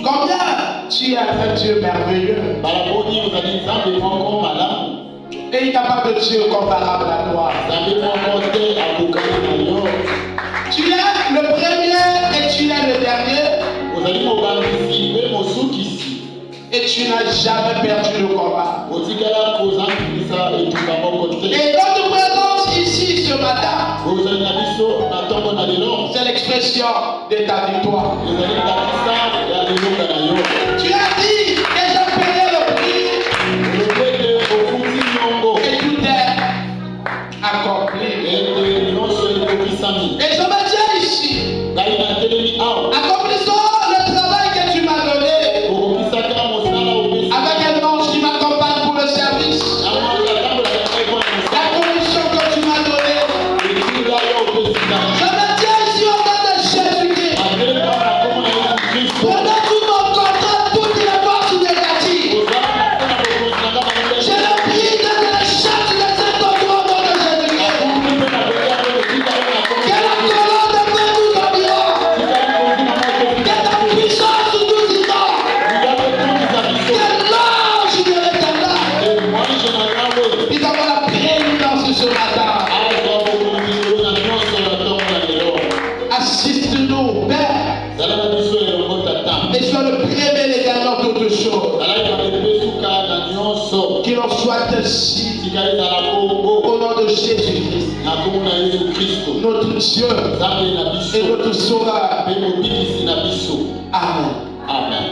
Combien tu es un Dieu merveilleux et il n'y a pas de Dieu comparable à toi. Tu es le premier et tu es le dernier. Et tu n'as jamais perdu le combat. Et notre présence ici ce matin, c'est l'expression de ta victoire. Tu as dit que j'ai payé le prix et tout est accompli. Et je me tiens ici. Accomplissons le travail que tu m'as donné. Avec un ange qui m'accompagne pour le service. La commission que tu m'as donnée. Je me tiens ici au nom de Jésus-Christ. Pendant tout mon contrat, toutes les forces négatives. Je le prie de la chasse de cet endroit au nom de Jésus-Christ. Que la colonne de feu nous environne. Que ta puissance nous inonde. Que l'ange de l'Éternel. Nous avons la prééminence ce matin. Assiste-nous, Père. Et sois le premier légal dans toutes choses. Qu'il en soit ainsi. Au nom de Jésus-Christ. Notre Dieu et notre Sauveur. Amen. Amen.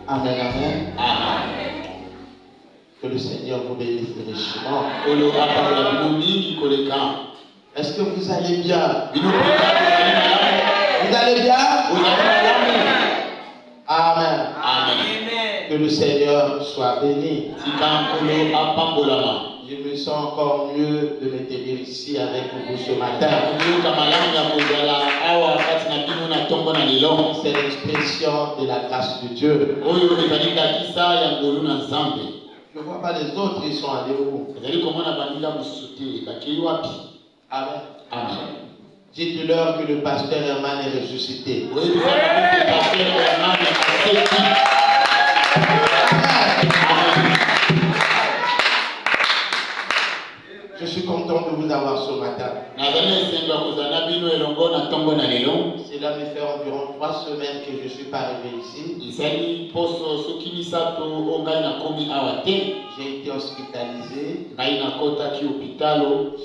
Amen, amen. Amen. Que le Seigneur vous bénisse richement. Est-ce que vous allez bien? Vous allez bien? Amen. Amen. Que le Seigneur soit béni. Je me sens encore mieux de me tenir ici avec vous ce matin. C'est l'expression de la grâce de Dieu. Je ne vois pas les autres, ils sont allés où? Amen. Amen. Dites-leur que le pasteur Herman est ressuscité. Je suis content de vous avoir ce matin. Cela me fait environ 3 semaines que je ne suis pas arrivé ici. J'ai été hospitalisé.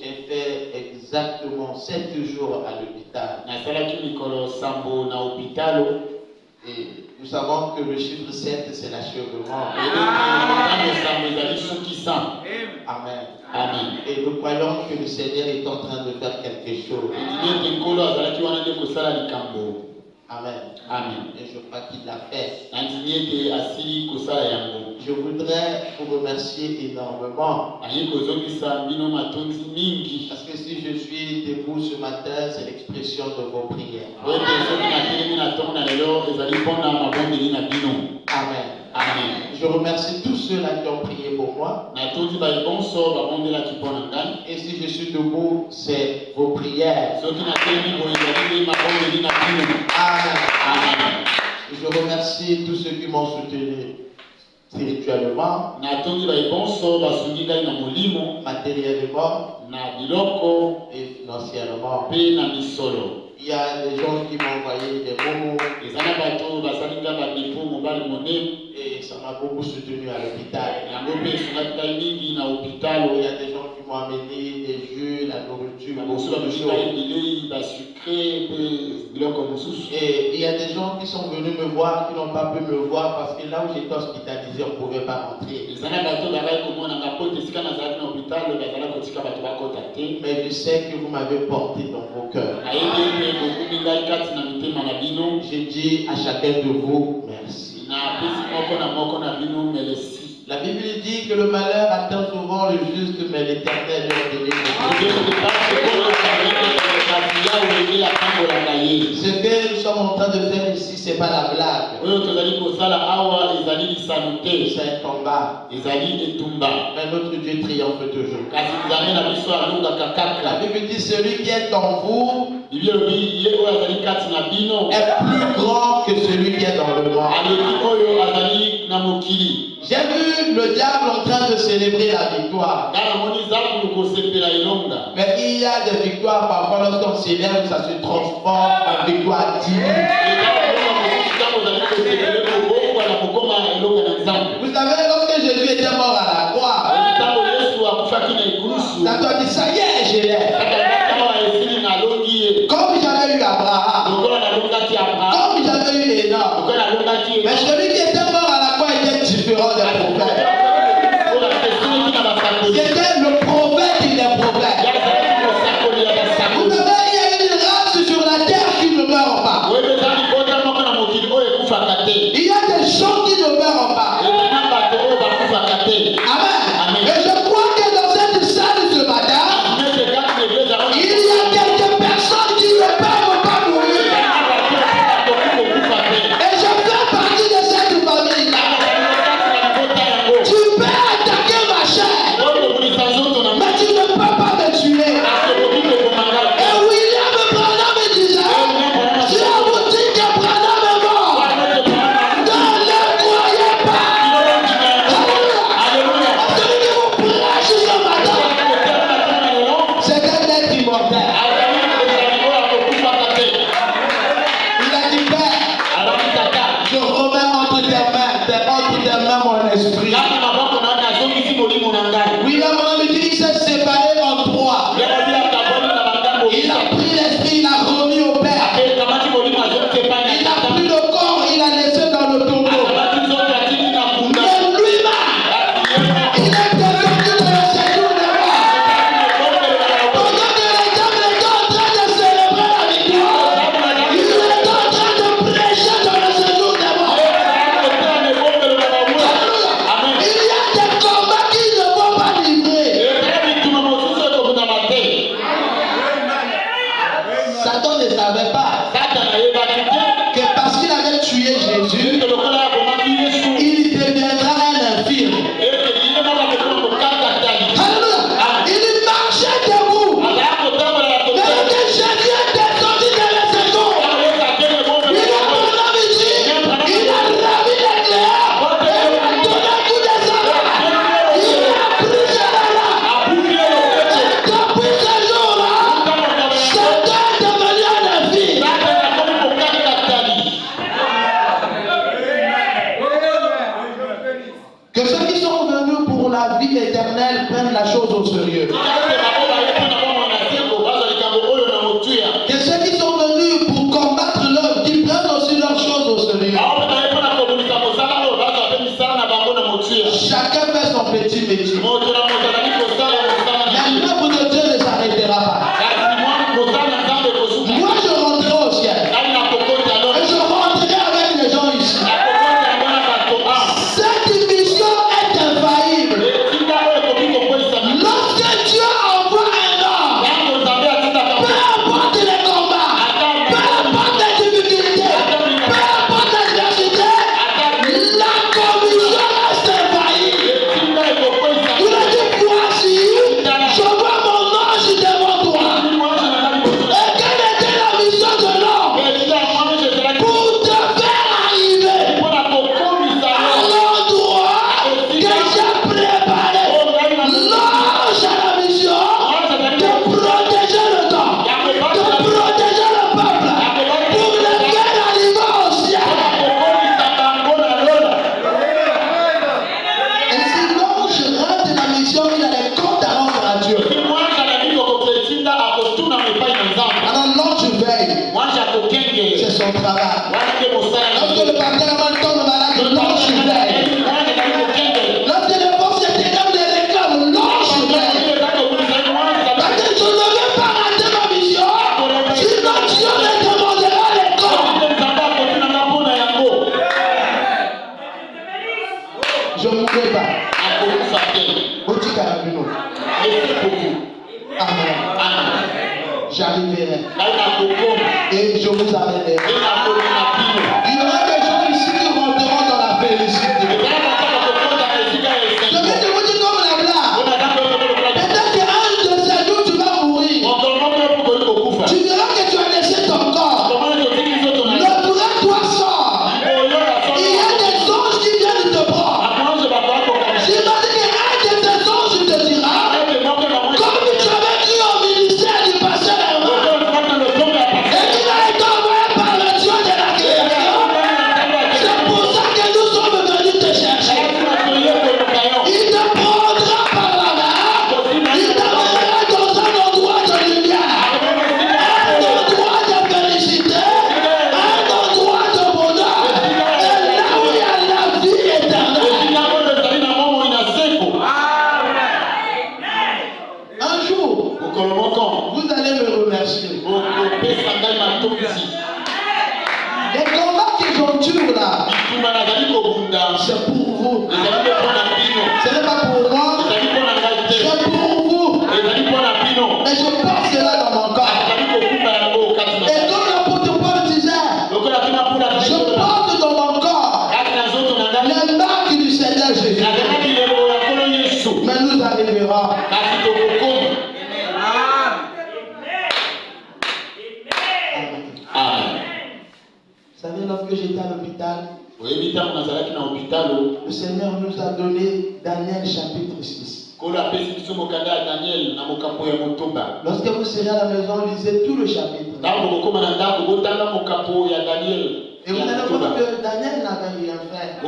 J'ai fait exactement 7 jours à l'hôpital. Et nous savons que le chiffre 7, c'est l'achèvement. Amen. Amen. Et nous croyons que le Seigneur est en train de faire quelque chose. Amen. Amen. Et je crois qu'il l'a fait. Je Je voudrais vous remercier énormément. Parce que si je suis debout ce matin, c'est l'expression de vos prières. Amen. Amen. Je remercie tous ceux-là qui ont prié pour moi. Et si je suis debout, c'est vos prières. Amen. Amen. Je remercie tous ceux qui m'ont soutenu spirituellement, matériellement et financièrement. Il y a des gens qui m'ont envoyé des mots et ça m'a beaucoup soutenu à l'hôpital. Il y a des gens qui m'ont amené des jus, la nourriture, beaucoup de choses. Et il y a des gens qui sont venus me voir, qui n'ont pas pu me voir parce que là où j'étais hospitalisé, on ne pouvait pas rentrer. Mais je sais que vous m'avez porté dans vos cœurs. Je dis à chacun de vous, merci. La Bible dit que le malheur atteint souvent le juste, mais l'Éternel est donné. Ce que nous sommes en train de faire ici, ce n'est pas la blague. c'est un combat. Mais notre Dieu triomphe toujours. La Bible dit celui qui est en vous est plus grand que celui qui est dans le monde. J'ai vu le diable en train de célébrer la victoire. Mais il y a des victoires parfois lorsqu'on célèbre, ça se transforme en victoire divine. Vous savez, lorsque Jésus était mort à la croix, ça doit dire ça y est, je l'ai. Comme j'avais eu Abraham, comme j'avais eu Enoch. Mais celui qui était mort à la croix était différent des prophètes. C'était le prophète des prophètes. Vous savez, il y a une race sur la terre qui ne meurt pas. Il y a des gens qui ne meurent pas. Amen. Et je crois que dans cette salle ce matin, il y a quelques personnes qui ne peuvent pas mourir. Et je fais partie de cette famille. Tu peux attaquer ma chair, mais tu ne peux pas me tuer. Et William Branham me disait, si on vous dit que Branham est mort, ne le croyez pas. Alléluia. Celui qui vous prêche ce matin, c'est un être immortel. Il a dit, Père, je remets entre tes mains mon esprit. William Branham me dit, il s'est séparé en trois. Il a pris l'esprit, il a remis au Père. Il a pris le corps, il a laissé dans le tombeau. Mais lui-même, il est descendu dans le séjour des morts. Pendant que les diables étaient en train de célébrer la victoire, il est en train de prêcher dans le séjour des morts. Alléluia. Il y a des combats qui ne vont pas livrer. Satan ne savait pas que parce qu'il avait tué Jésus, il deviendra un infirme. Alléluia. Il marchait debout. Mais que Jésus est descendu dans le séjour, il a ravi les cléas. Il a donné un coup de sabbat. Il a pris cela-là. Et depuis ce jour-là, Satan est devenu un infirme. Que ceux qui sont venus pour la vie éternelle prennent la chose au sérieux. Que ceux qui sont venus pour combattre l'œuvre, qui prennent aussi leurs choses au sérieux. Chacun fait son petit métier. Mais l'œuvre de Dieu ne s'arrêtera pas. Moi, je rentrerai au ciel. Et je rentrerai avec les gens ici. Cette mission est infaillible. Lorsque Dieu envoie un homme, peu importe les combats, peu importe les difficultés, peu importe l'adversité, la commission reste infaillible. Il a dit, voici, je vois mon ange devant toi. Et quelle était la mission de l'homme? Pour te faire arriver à l'endroit que j'ai préparé. L'ange a la mission de protéger le temps, de protéger le peuple, pour le faire arriver au ciel. Et si l'ange rate la mission, il a des comptes à rendre à Dieu. Alors l'ange veille, c'est son travail. Lorsque le patriarcat tombe malade, l'ange veille. Lorsque les forces ténèbres les réclament, l'ange veille. Parce que je ne vais pas rater ma mission, sinon Dieu me demandera les comptes. Je ne mourrai pas. Oti Karabino. Amen. J'arriverai. Et je vous amènerai. Il y aura des gens ici qui rentreront dans la félicité. arrivera. Amen. Vous savez, lorsque j'étais à l'hôpital, le Seigneur nous a donné Daniel chapitre 6. Lorsque vous serez à la maison, lisez tout le chapitre. Et vous allez voir que Daniel n'avait rien fait.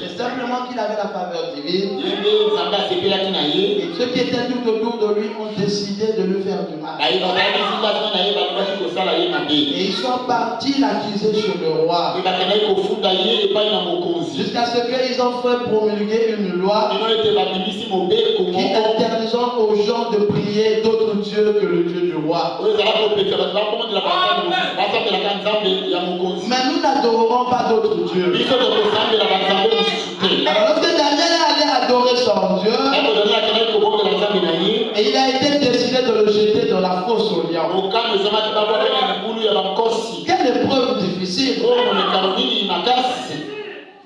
C'est simplement qu'il avait la faveur divine. Et ceux qui étaient tout autour de lui ont décidé de lui faire du mal. Et ils sont partis l'accuser sur le roi. Jusqu'à ce qu'ils ont fait promulguer une loi qui interdisant aux gens de prier d'autres dieux que le Dieu du roi. Mais nous n'adorerons pas d'autres dieux. Alors lorsque Daniel allait adorer son Dieu, et il a été décidé de le jeter dans la fosse au lion. Quelle épreuve difficile.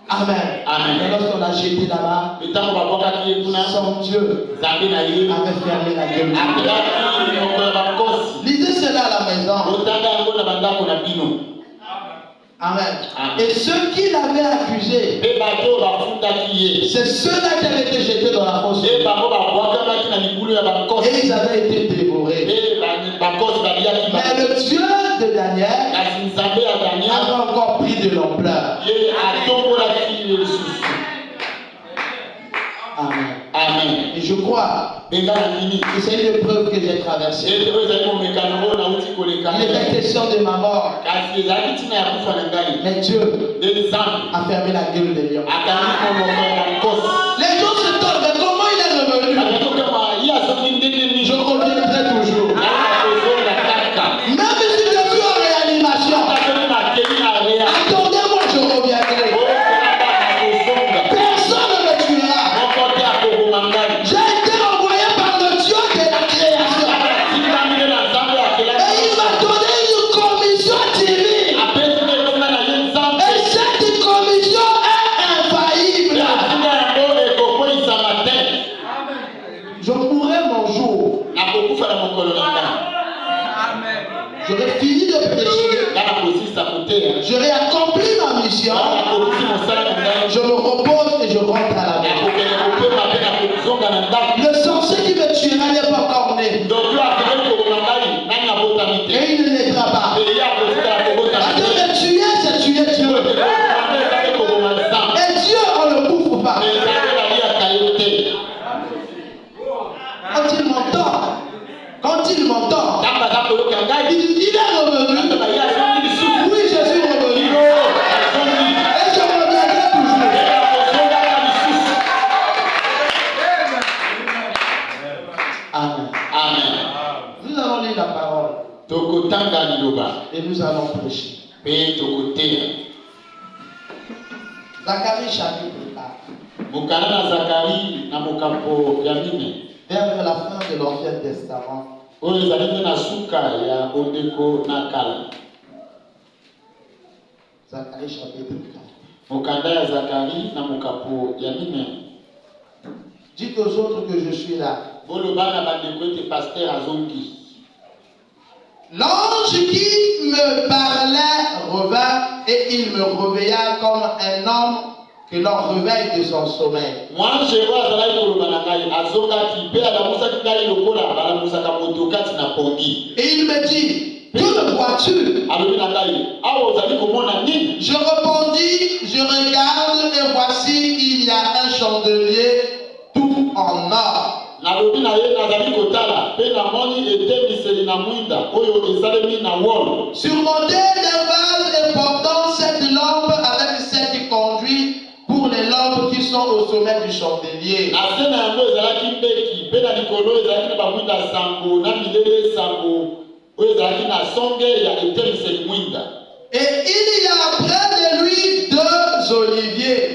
Amen. Et lorsqu'on l'a jeté là-bas, son Dieu avait fermé la gueule. Lisez cela à la maison. Amen. Et ceux qui l'avaient accusé, c'est ceux-là qui avaient été jetés dans la fosse. Et ils avaient été dévorés. Mais le Dieu de Daniel avait encore pris de l'ampleur. Amen. Amen. Et je crois que c'est une épreuve que j'ai traversée. Il était question de ma mort. Mais Dieu a fermé la gueule des lions. Les gens se tombent, mais comment il est revenu? Je reviendrai toujours. Même si je suis en réanimation, attendez-moi, je reviendrai. Personne ne me tuera. J'ai été envoyé par le Dieu de la création. Et il m'a donné une commission divine. Et cette commission est infaillible. Je mourrai mon jour. J'aurai fini de prêcher. J'aurai accompli ma mission. Je me repose et je rentre à la maison. Le sorcier qui me tuera n'est pas encore né. Et il ne naîtra pas. Dieu me tuer, c'est tuer Dieu. Et Dieu, on ne le bouffe pas. Quand il m'entend, il est revenu. Oui, je suis revenu. Et je reviendrai toujours. Amen. Amen. Nous allons lire la parole. Et nous allons prêcher. Zacharie chapitre 4. Vers la fin de l'Ancien Testament. Zacharie chapitre 4. Dites aux autres que je suis là. L'ange qui me parlait revint et il me réveilla comme un homme que l'on réveille de son sommeil. Et il me dit, que me vois-tu? Je répondis, je regarde et voici il y a un chandelier tout en or. Surmonté d'un vase et portant cette lampe avec 7 conduits pour les lampes qui sont au sommet du chandelier. Et il y a près de lui 2 oliviers.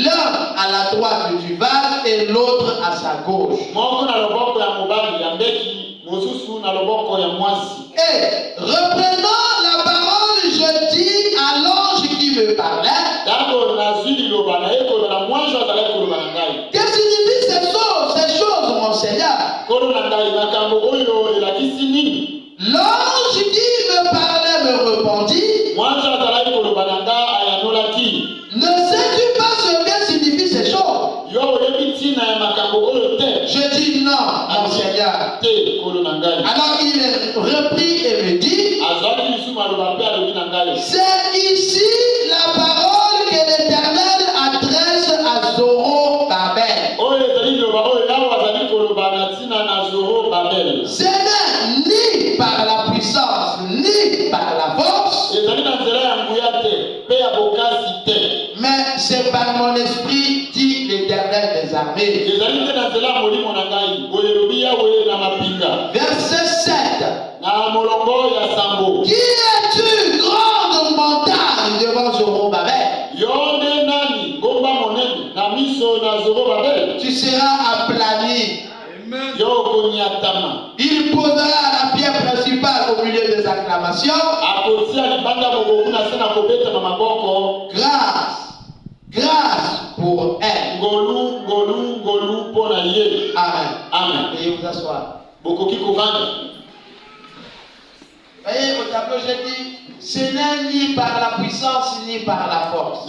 L'un à la droite du vase et l'autre à sa gauche. Et reprenant la parole, je dis à l'ange qui me parlait, Alors il est repris et me dit, c'est ici la parole que l'Éternel adresse à Zorobabel. Ce n'est ni par la puissance, ni par la force, mais c'est par mon esprit, dit l'Éternel des armées. Verset 7. Qui es-tu, grande montagne devant Zorobabel? Tu seras aplani. Il posera la pierre principale au milieu des acclamations. Grâce pour elle. Amen. Amen. Veuillez vous asseoir. Voyez, au tableau, j'ai dit, ce n'est ni par la puissance ni par la force.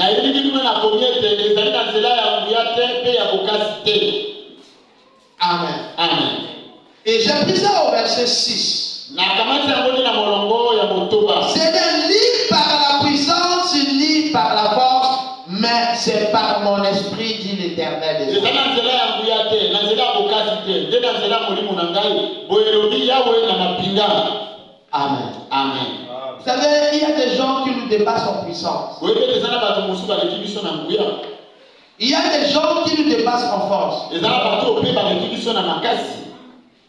Amen. Amen. Et j'ai pris ça au verset 6. Ce n'est ni par la puissance ni par la force, mais c'est par mon esprit, dit l'Éternel des armées. Amen. Amen. Vous savez, il y a des gens qui nous dépassent en puissance. Il y a des gens qui nous dépassent en force.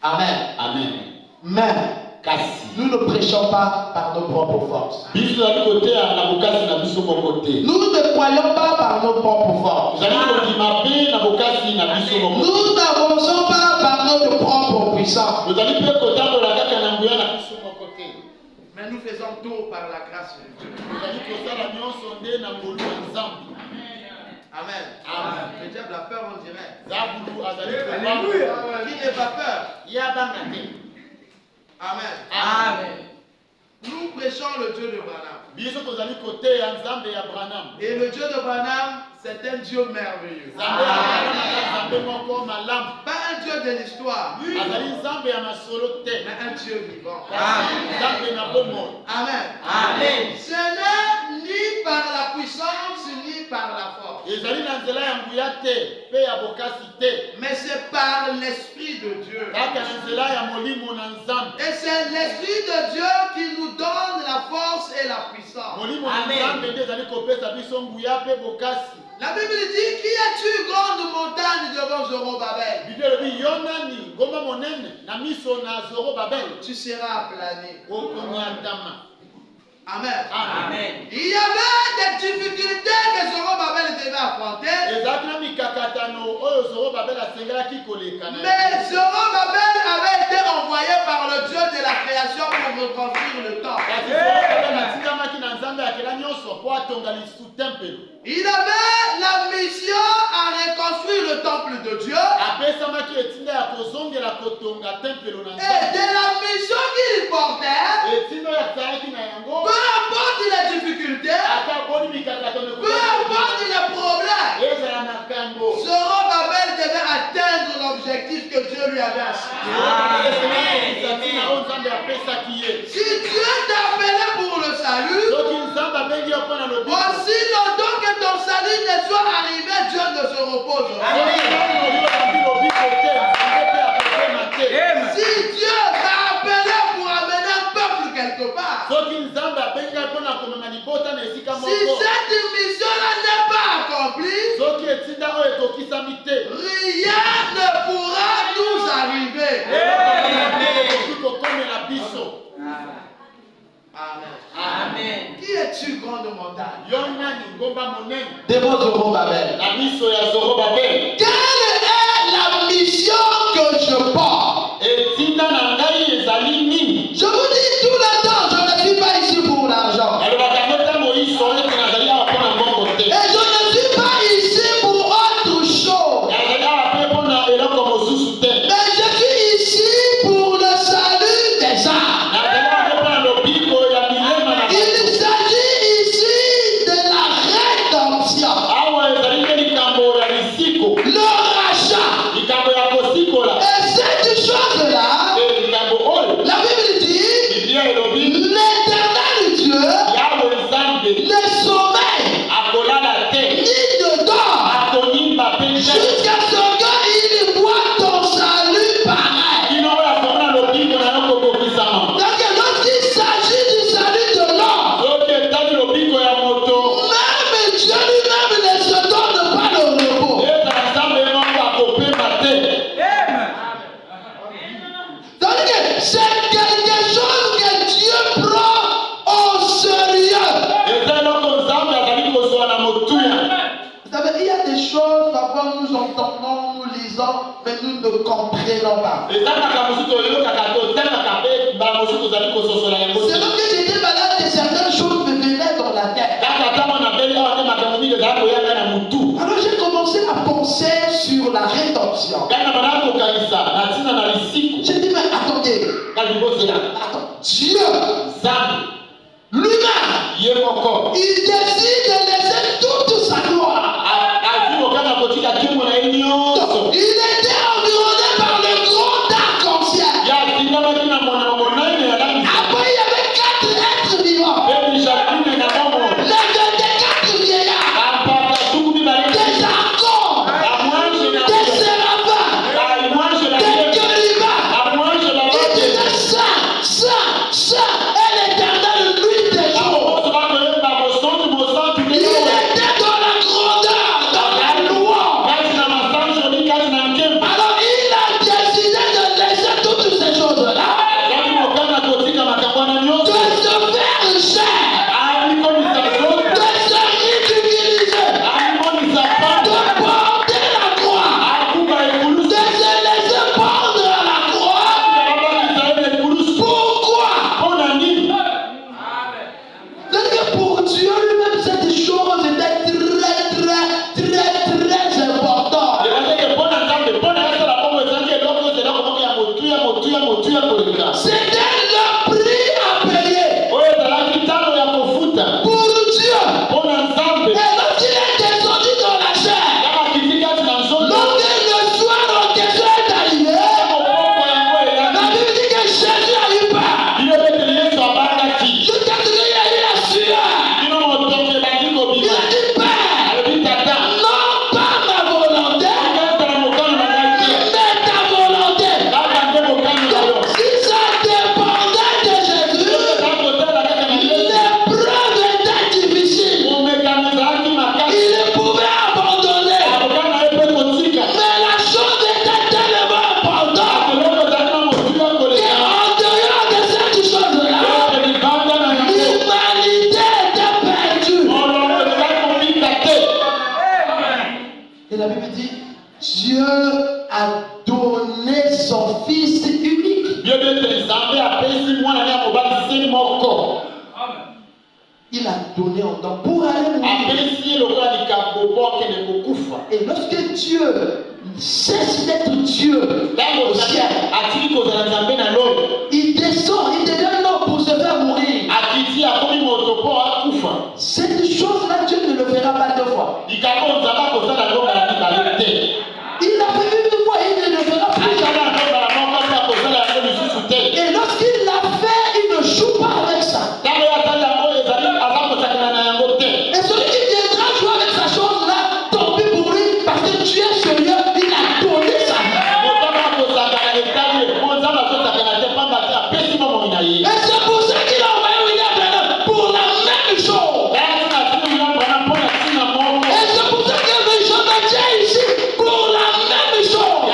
Amen. Amen. Mais nous ne prêchons pas par nos propres forces. Nous ne croyons pas par nos propres forces. Nous n'avançons pas par notre propre puissance. Mais nous faisons tout par la grâce de Dieu. Amen. Amen. Le diable a peur, on dirait. Alléluia. Qui n'est pas peur? Amen. Amen. Nous prêchons le Dieu de Branham. Amen. Et le Dieu de Branham, c'est un Dieu merveilleux. Pas un Dieu de l'histoire, mais un Dieu vivant. Amen. Amen. Ce n'est ni par la puissance ni par la force, mais c'est par l'Esprit de Dieu. Et c'est l'Esprit de Dieu qui nous donne la force et la puissance. La Bible dit, qui es-tu, grande montagne devant Zorobabel? Tu seras aplani. Amen. Amen. Il y avait des difficultés que Zorobabel devait affronter. Mais Zorobabel avait été envoyé par le Dieu de la création pour reconstruire le temple. Il avait la mission à reconstruire le temple de Dieu. Et de la mission qu'il portait, peu importe les difficultés, peu importe les problèmes, Zorobabel devait atteindre l'objectif que Dieu lui avait assigné. Si Dieu t'a appelé pour le salut, aussi longtemps que ton salut ne soit arrivé, Dieu ne se repose. Si Dieu t'a appelé pour amener un peuple quelque part, si cette mission-là n'est pas accomplie, rien ne pourra nous arriver. Amen. Amen. Qui es-tu, grande montagne? Devant Zorobabel. Quelle est la mission que je porte? Je vous dis tout le temps, je ne suis pas ici pour l'argent. Et je ne suis pas ici pour autre chose. Mais je suis ici pour le salut des âmes. Il s'agit ici de la rédemption. Le il y a des choses, parfois nous entendons, nous lisons, mais nous ne comprenons pas. C'est lorsque j'étais malade et certaines choses me venaient dans la tête. Alors j'ai commencé à penser sur la rédemption. J'ai dit, mais attendez, Dieu, lui-même, il décide de laisser toute sa gloire. Donc, il était environné par le grand arc-en-ciel. Après, il y avait 4 êtres vivants. Les 24 vieillards, des archons, des séraphins, des chérubins. Il disait ça, et l'Éternel, lui, des jours. Il était dans la grandeur, dans la louange. Alors, il a décidé de laisser toutes ces choses-là, de se faire chair, de se ridiculiser, de porter la croix, de se laisser pendre à la croix. Pourquoi? C'est que pour Dieu lui-même, cette chose était très importante. C'était le prix à payer pour Dieu. Et lorsqu'il est descendu dans la chair, lorsque le soir en question est arrivé, la Bible dit que Jésus a eu peur. Jusqu'à ce qu'il a eu la sueur. Il a dit, Père, non pas ma volonté, mais ta volonté. Donc, si ça dépendait de Jésus, l'épreuve était difficile. Il pouvait abandonner. Mais la chose était tellement importante qu'en dehors de cette chose-là, l'humanité était perdue. Et la Bible dit, Dieu a donné son Fils unique. Il a donné en don pour aller mourir. Et lorsque Dieu cesse d'être Dieu au ciel, il descend, il devient l'homme pour se faire mourir. Cette chose-là, Dieu ne le fera pas 2 fois. Il l'a fait une fois et il ne le fera plus jamais. Et lorsqu'il l'a fait, il ne joue pas avec ça. Et celui qui viendra jouer avec sa chose-là, tant pis pour lui, parce que Dieu est sérieux, il a donné sa vie. Et c'est pour ça qu'il a envoyé William Branham pour la même chose. Et c'est pour ça que Jean Baptiste ici pour la même chose.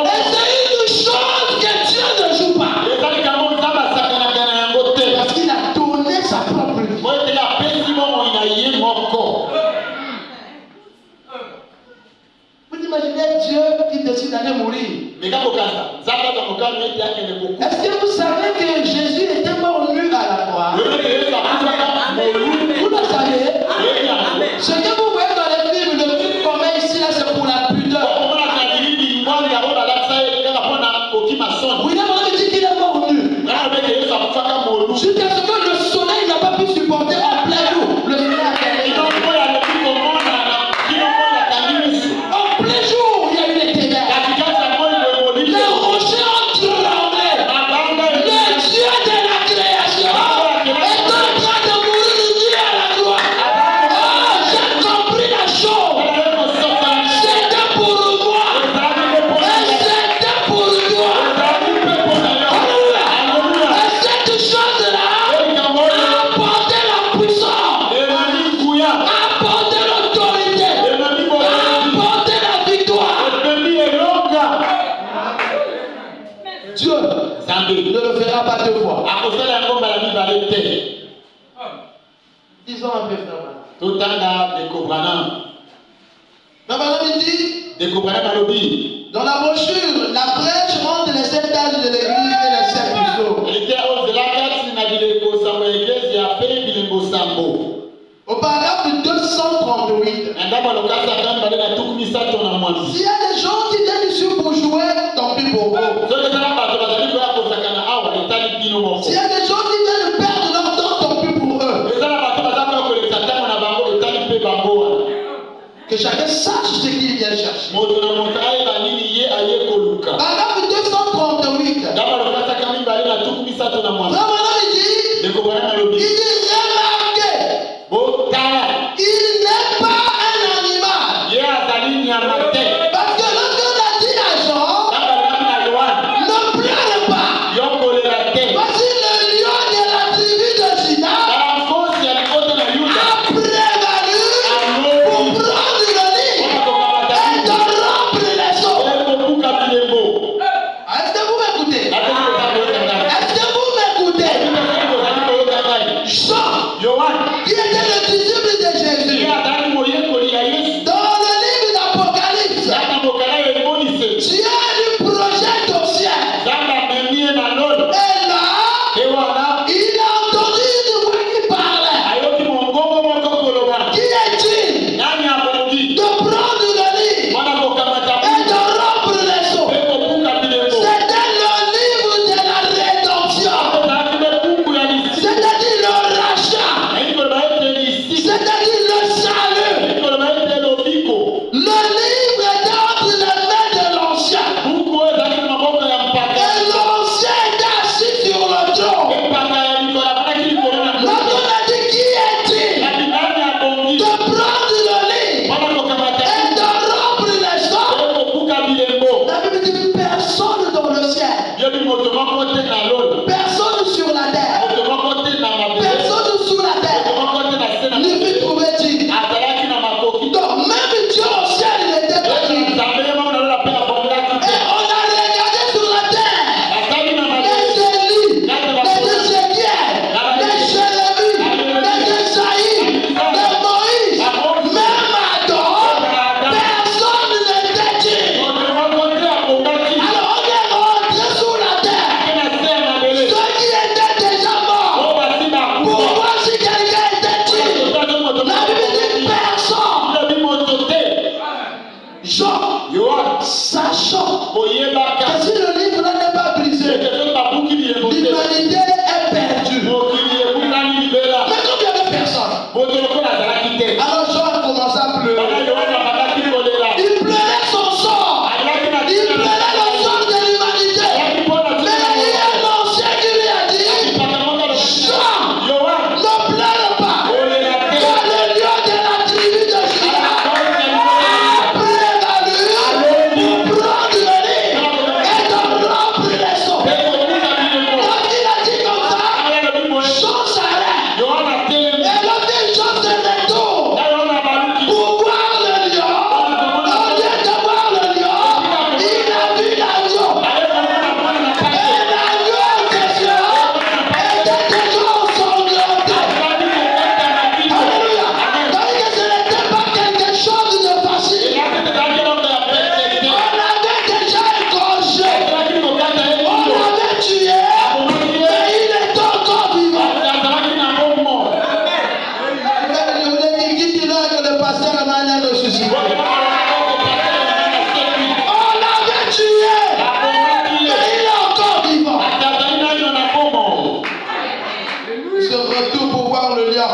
Et c'est une chose que Dieu ne joue pas. Parce qu'il a donné sa propre vie. Vous imaginez Dieu qui décide d'aller mourir. Est-ce que vous savez que Jésus était mort nu à la croix? Vous le savez? Ce que vous voyez dans les films, le film qu'on met ici, là, c'est pour la pudeur. William Branham dit qu'il est mort nu. Jusqu'à ce que le soleil n'a pas pu supporter en plein jour. Le soleil a gagné. En plein jour, il y a eu les ténèbres. Les rochers ont tremblé. Lisons un peu, frère. Totanga de Kobrana. Frère Branham il dit, De Kobrana Malobi. dans la brochure, la brèche entre les 7 âges de l'église et les 7 puceaux. Il était aux Zelakats, il n'a dit les Kosambo Église, il a fait le Kosambo. Au paragraphe 238. S'il S'il y a des gens qui viennent ici pour jouer, tant pis pour vous. S'il y a des gens qui viennent perdre leur temps, tant pis pour eux. Que chacun sache ce qu'il vient chercher. Paragraphe 238. Vraiment, il dit, remarquez, il n'est pas un animal. Parce que lorsqu'on a dit à Jean, ne pleure pas. Voici le lion de la tribu de Juda a prévalu pour prendre le lit et de rompre les os. Est-ce que vous m'écoutez? Est-ce que vous m'écoutez? Jean, qui était le disciple de Jésus, dans le livre d'Apocalypse, Dieu lui projette au ciel. Et là, il a entendu une voix qui parlait. Qui est-il de prendre le lit et de rompre les os? C'était le livre de la rédemption. C'est-à-dire le rachat. C'est-à-dire le salut. Le livre était entre les mains de l'ancien. Et l'ancien était assis sur le trône. Lorsqu'on a dit qui est-il de prendre le lit et de rompre les os, la Bible dit personne dans le ciel, personne sur la terre, personne sous la terre ne peut trouver Dieu. Donc même Dieu au ciel il était petit. Et on a regardé sur la terre les Élie, les Ézéchiel, les Jérémie, les Esaïe, les Moïse, même Adam, personne n'était Dieu. Alors on est rentré sous la terre. Ceux qui étaient déjà morts pour voir si quelqu'un était Dieu. La Bible dit personne. Jean, sachant que si le livre là n'est pas brisé, l'humanité est perdue. Mais comme il n'y avait personne, alors Jean a commencé à pleurer. Il pleurait son sort. Il pleurait le sort de l'humanité. Mais il y a un ancien qui lui a dit, Jean, ne pleure pas. Car le lion de la tribu de Juda a prévalu pour prendre le lit et de rompre les os. Lorsqu'il a dit comme ça, Jean s'arrête. Et lorsque Jean se retourne pour voir le lion, au lieu de voir le lion, il a vu l'agneau. Et l'agneau en question était déjà ensanglanté. Alléluia. C'est-à-dire que ce n'était pas quelque chose de facile. On avait déjà égorgé. On l'avait tué. Mais il est encore vivant. Je voulais dire, dites-leur que le pasteur Emmanuel me suscite. On l'avait tué. Mais il est encore vivant. Il se retourne pour voir le lion.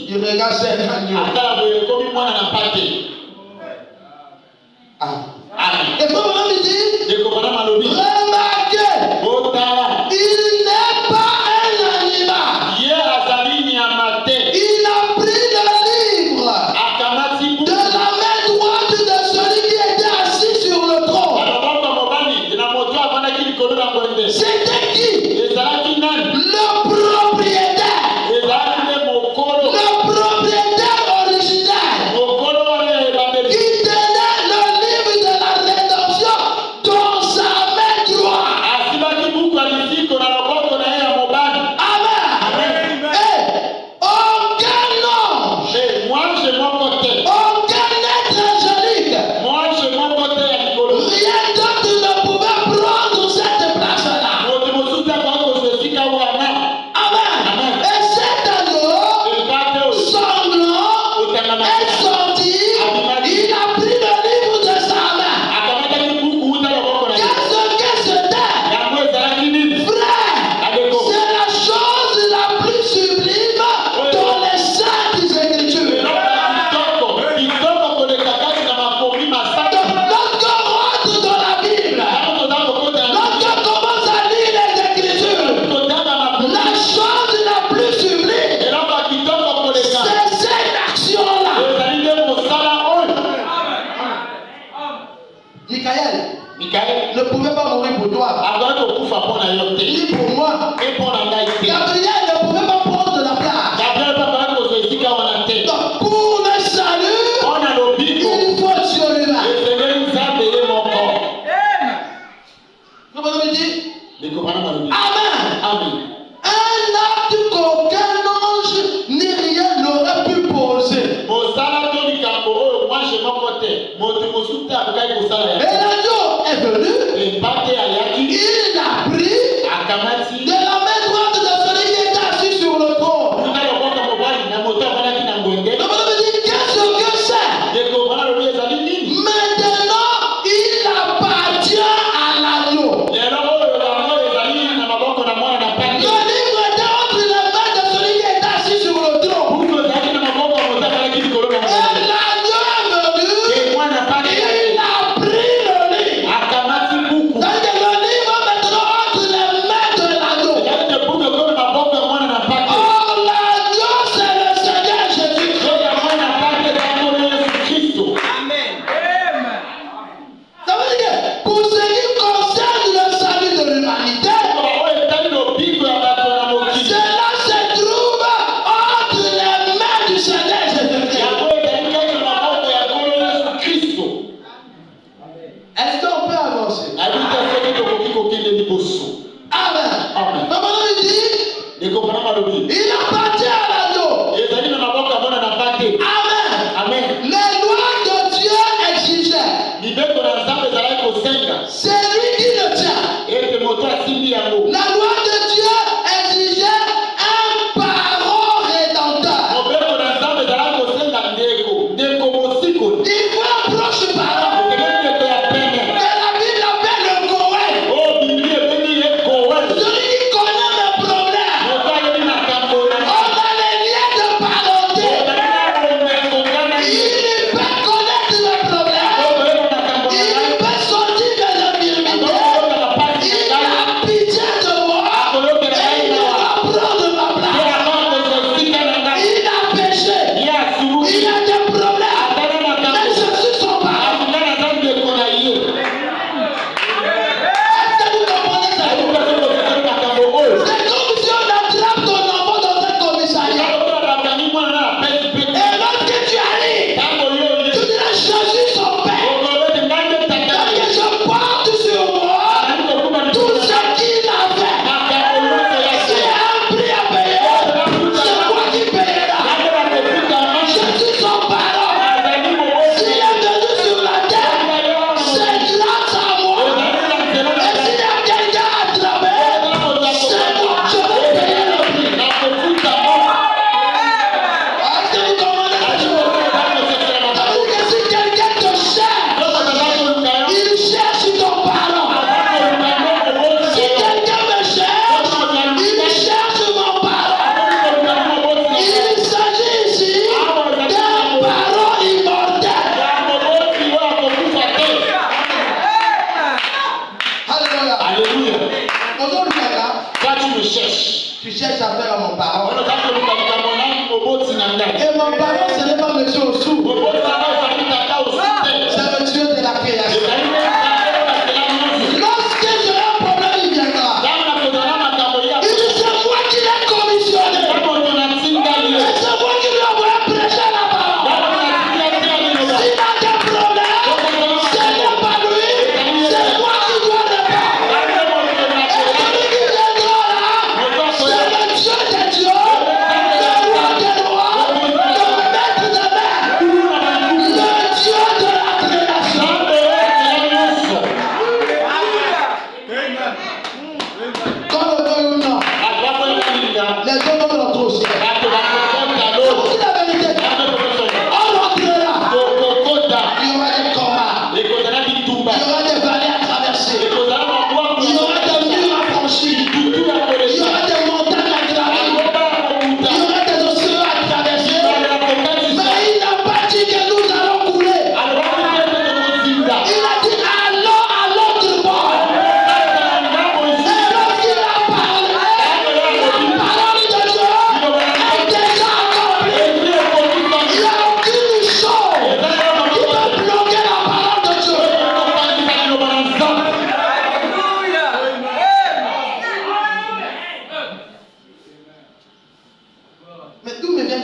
Il regarde cet agneau. Ah. Et comme on me dit, remarquez, il n'est pas un animal. Il a pris le livre de la main droite de celui qui était assis sur le trône. C'était qui? Le propriétaire. Le propriétaire original. Qui tenait le livre de la rédemption dans sa main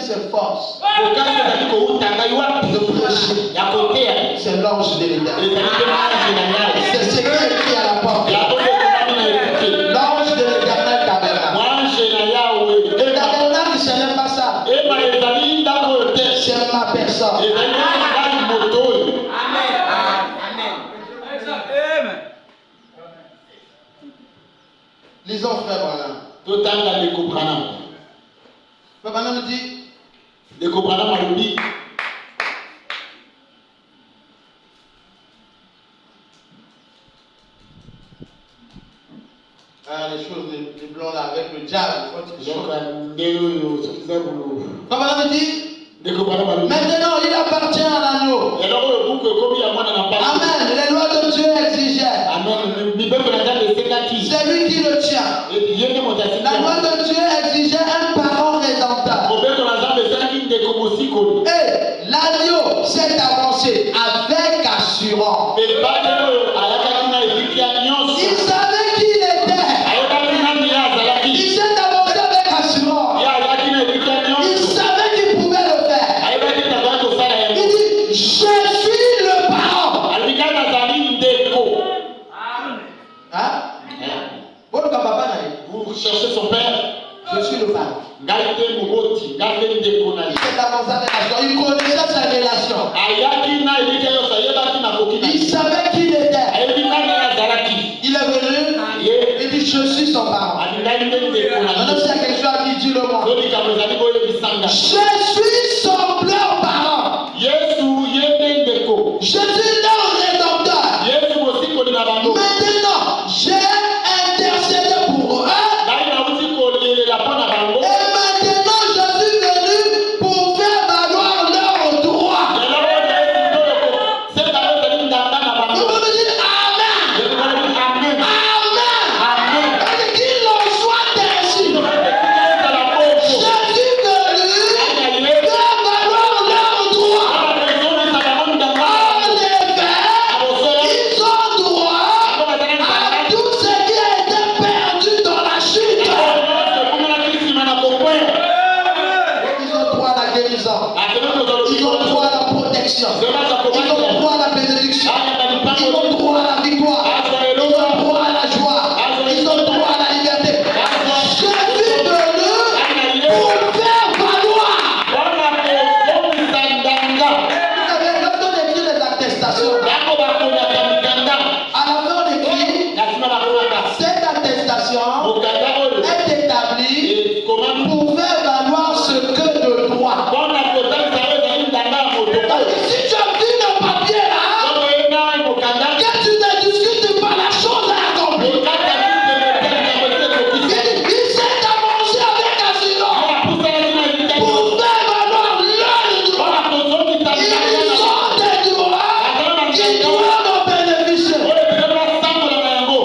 ses forces Okasi ezali koutanga iwapi de prêcher, ya koteya c'est l'ange de l'Éternel. ezali mpe manzi na Yawe. C'est ce qui est écrit à la porte. Yango nde ekomami na ekuke. L'ange de l'Éternel tabernacle. Mwanze na Yawe. Le tabernacle, ce n'est pas ça. Eba ezali ndako oyo te. C'est ma personne. Ezali ngai moto oyo. Amen. Amen. Lisons frère Branham. Totanga Ndeko Branham. Frère Branham nous dit, Ndeko Branham alobi les choses, les blancs là, avec le diable. donc ndenge oyo soki eza bolo. Frère Branham nous dit, Ndeko Branham alobi maintenant il appartient à l'agneau. eloko oyo buku ekomi ya mwana na mpasi. Amen. Les lois de Dieu exigeaient. Amen. Mibeko na Nzambe esekaki. C'est lui qui le tient. Ye nde moto La loi asimbi. de Dieu exigeait un parent rédempteur. Mobeko na Nzambe esalaki ndeko mosikoli. Et l'agneau s'est avancé avec assurance. Ebale oyo ayakaki na elikya nyonso. Il savait qui il était. Ayebaki nani ye azalaki. Il s'est avancé avec assurance. Ye ayaki na elikya Il nyonso. savait qu'il pouvait le faire. Ayebaki nazalaki kosala Il yango. dit, je suis le parent. Alobika nazali ndeko. Hein? Bon, le papa n'a dit, Vous cherchez son père. je suis le parent. Ngai te moboti, ngai te ndeko na Il ye. s'est avancé avec assurance. Il connaissait sa relation. Ayaki na elikya nyonso, ayebaki nakoki na Il ye. savait qui il était. Ayebi nani ye azalaki. Il est venu. Ye Il dit, je suis son parent. alingai nde ndeko na Maintenant, ye. s'il y a quelque chose qui dit le moi. So likambo ezali koyebisanga. Je suis son leur parent. Yesu ye nde ndeko. Je suis leur rédempteur. Yesu mosikoli na bango. Maintenant, j'ai intercédé pour eux. Ngai nauti kolelela mpo na bango. Et maintenant, je suis venu pour faire valoir leur droit. Lelo oyo Yesu ndoyo kosenga oyo ezali ndanga na Vous bango. me dites Amen. Yesu alobi amen. Amen. Amen. Et qu'il en soit ainsi. Ezala bongo. Je suis venu Ngai na ye. faire valoir leur droit. Aba kozongisa bango ndanga. En effet, Abosolo. ils ont droit Bango bazali à ndanga. tout ce qui a été perdu dans la chute. Bango nyonso ekomaki nsima na kokwela. Ils ont droit à la guérison. Akende kozala Ils ont likolo. droit à la protection. Zema za Ils ont kobatela. droit à la bénédiction. Aya na Ils mipango. ont droit à la victoire. Azwa Ils elonga. ont droit à la joie. Ils ont droit à la liberté. Je suis venu Ngai na ye. pour faire valoir. Wana kozongisa ndanga. Vous savez, quand on écrit les attestations, Bango bakonyaka mikanda. à la fin on écrit, Na nsima bakomaka. cette attestation Mokanda oyo est établie ekomami pour faire valoir ce que de toi. mpona kotalisa oyo ezali ndanga ya moto Parce oyo. que si tu as vu le papier là, Soki oyena mokanda que tu ne discutes pas la chose à accomplir. okata Il s'est avancé avec assurance apusalaki na elikya pour faire valoir leur droit. mpona kozongisa Ils ndanga ont des droits qui doivent en bénéficier. oyo ezali basangola na yango.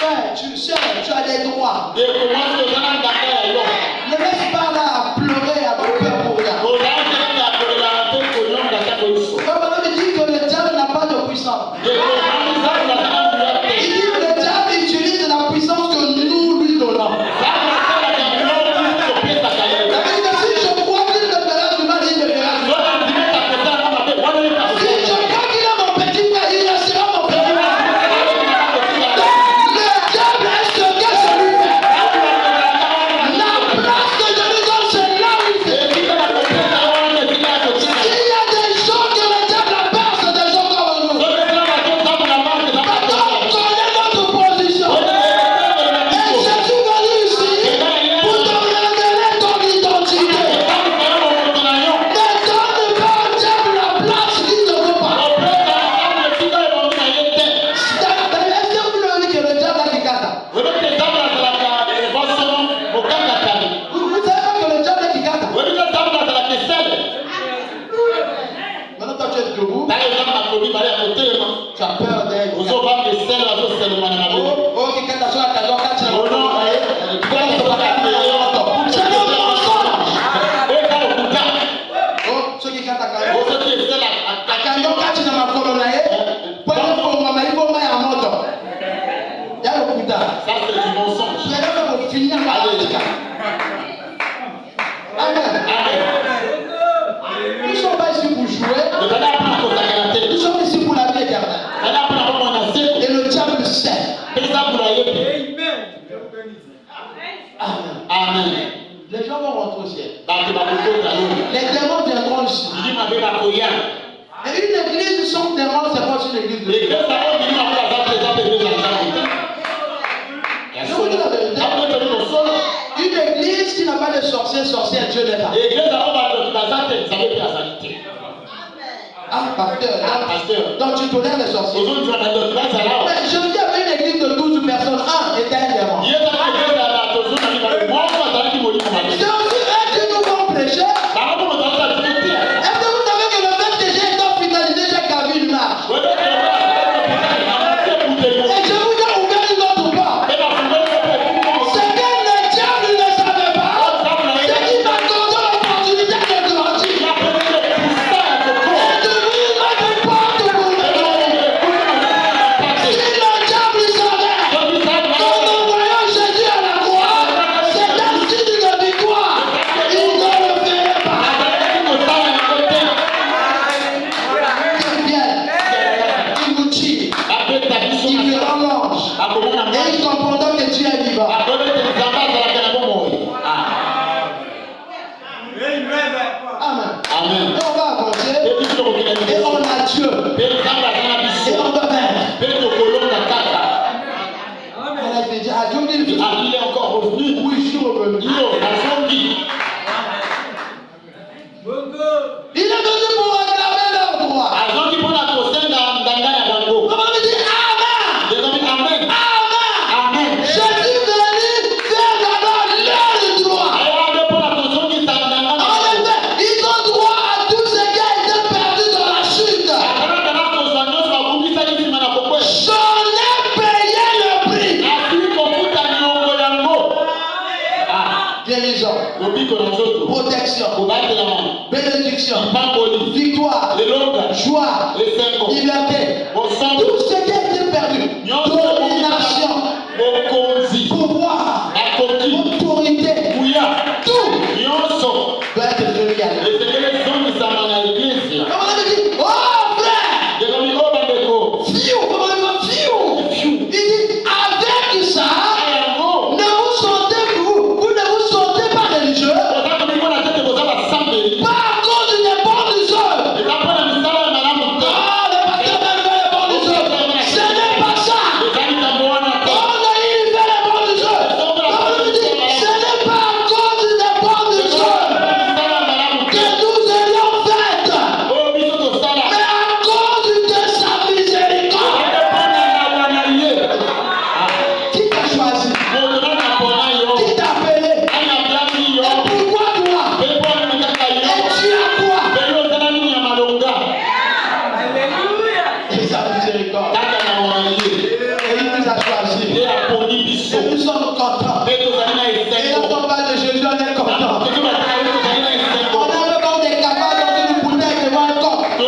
Ouais, tu as des droits. ndeko mwasi oza na ndanga ya yo. Ne reste pas là à pleurer, à couper pour rien. ozala kelenge ya kolela te kolonga ta koyiso. Comme on avait dit que le diable n'a pas de puissance. ndeko mwasi nzambe azana nguya Il te. dit que le diable utilise la puissance que nous lui donnons. nzambe asalaka biloko kristo opesaka ye. Ça veut dire que si je crois qu'il me fera du mal, il me fera du mal. soki andimaka kosalaka mabe wana Si je ekakosala. crois qu'il est mon petit frère, il sera mon petit frère. Le diable est ce que je lui fais. Amen. Amen. Les gens vont rentrer au ciel. Bato bakokota yo. Les démons viendront ici. Ndima be bakoya. Et une église sans démon, c'est pas une église de Dieu. L'église a dit ndima ko aza présent de Dieu dans sa vie. Je vous dis la vérité. Une église qui n'a pas de sorciers, Dieu n'est pas. L'église a bato bazate nzambe pe azalite. Ah, pasteur. Donc tu tolères les sorciers. Aujourd'hui tu vas dans le place là. Mais je dis avec une église de 12 personnes, un était un démon. Il est dans l'église là, tozo na ni ba moi ko azalite moli ko ma. C'est aussi eux qui nous vont prêcher. Ba ko mo tata tete. Est-ce que vous savez que le fait que j'ai été hospitalisé, j'ai gavé une marche? Et je vous ai ouvert une autre porte. C'est que le diable ne savait pas. C'est qu'il m'a donné l'opportunité de grandir. Et de lui, il m'a fait porte pour le si le diable savait qu'en envoyant Jésus à la croix, c'est un signe de victoire, il ne le ferait pas. Ils viennent, ils vous tirent, ils verront l'ange, et ils comprendront que Dieu est vivant. Amen. Amen. Et on va avancer, et on a Dieu, et on va vaincre. On a dit à Dieu qu'il vit. Il est encore revenu. Oui, je suis revenu. Il est venu pour réclamer leur droit. On va dire Amen. Amen. Je suis venu faire d'abord leur droit. En effet, ils ont droit à tout ce qui a été perdu dans la chute. J'en ai payé le prix. Guérison, protection, bénédiction, victoire, joie, liberté. Tout ce qui a été perdu. Domination, pouvoir, autorité, tout doit être remis à lui. Comment on avait dit? Oh frère! Fiou! Comment on dit? Fiou! Il dit, avec ça, ne vous sentez pas religieux, pas à cause des bonnes œuvres. Ah, le pasteur va faire les bonnes œuvres. Ce n'est pas ça. Oh, il fait les bonnes œuvres. Comment on dit? Ce n'est pas à cause des bonnes œuvres que nous ayons faites, mais à cause de sa miséricorde. Qui t'a choisi? Qui t'a appelé? Et pourquoi toi? Et tu as quoi? Et sa miséricorde. Et il nous a choisis. Et nous sommes contents. Et la campagne de Jésus, on est contents. On a même pas des capables dans une bouteille devant un corps. Et on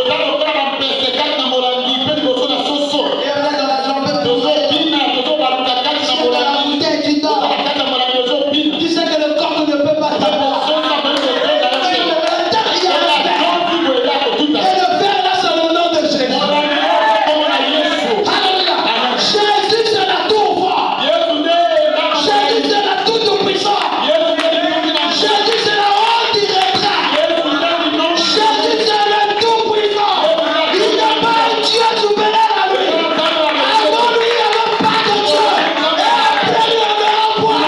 est dans la jambe de la bouteille qui dort. Tu sais que le corps ne peut pas t'avoir. Et le faire là, c'est le nom de Jésus. Alléluia. Jésus, c'est la tour forte. Jésus, c'est la toute puissante. Jésus, c'est la haute irréprochable. Jésus, c'est le tout puissant. Il n'y a pas un Dieu supérieur à lui. Avant lui, il n'y avait pas de Dieu. Et après lui, on verra point.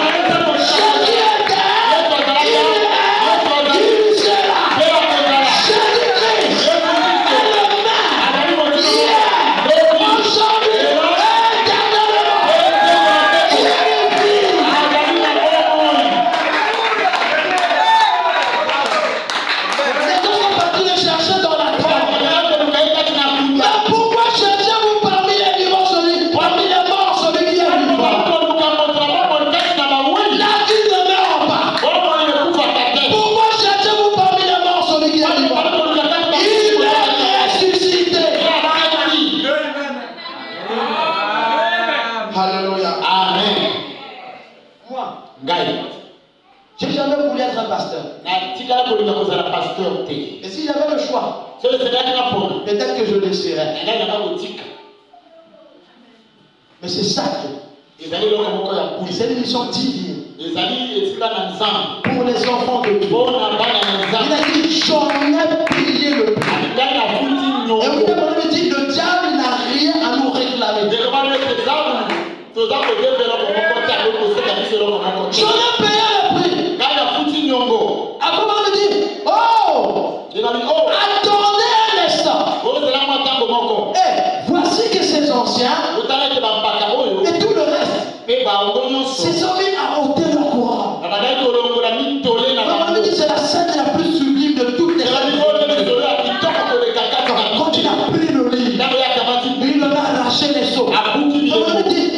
Jésus était, il est, il sera. Jésus-Christ est le même hier, aujourd'hui, éternellement. Il vit. Les gens sont partis le chercher dans la tombe. Mais pourquoi cherchez-vous parmi les vivants parmi les morts celui qui est vivant? La vie ne meurt pas. Pourquoi cherchez-vous parmi les morts celui qui est vivant? Il est ressuscité. Alléluia. Moi, j'ai jamais voulu être un pasteur. Et si j'avais le choix, peut-être que je le serais. Mais c'est sacré. Et c'est une mission divine. pour les enfants de Dieu. Il a dit, j'en ai payé le prix. Et vous me dit, le diable n'a rien à nous réclamer. J'en ai payé le prix. Après, on me dit, oh, attendez un instant. Et voici que ces anciens et tout le reste se sont mis à ôter leur courant. On me dit, c'est la scène la plus sublime de toutes les scènes. Quand il a pris le lit, il en a arraché les seaux. On me dit,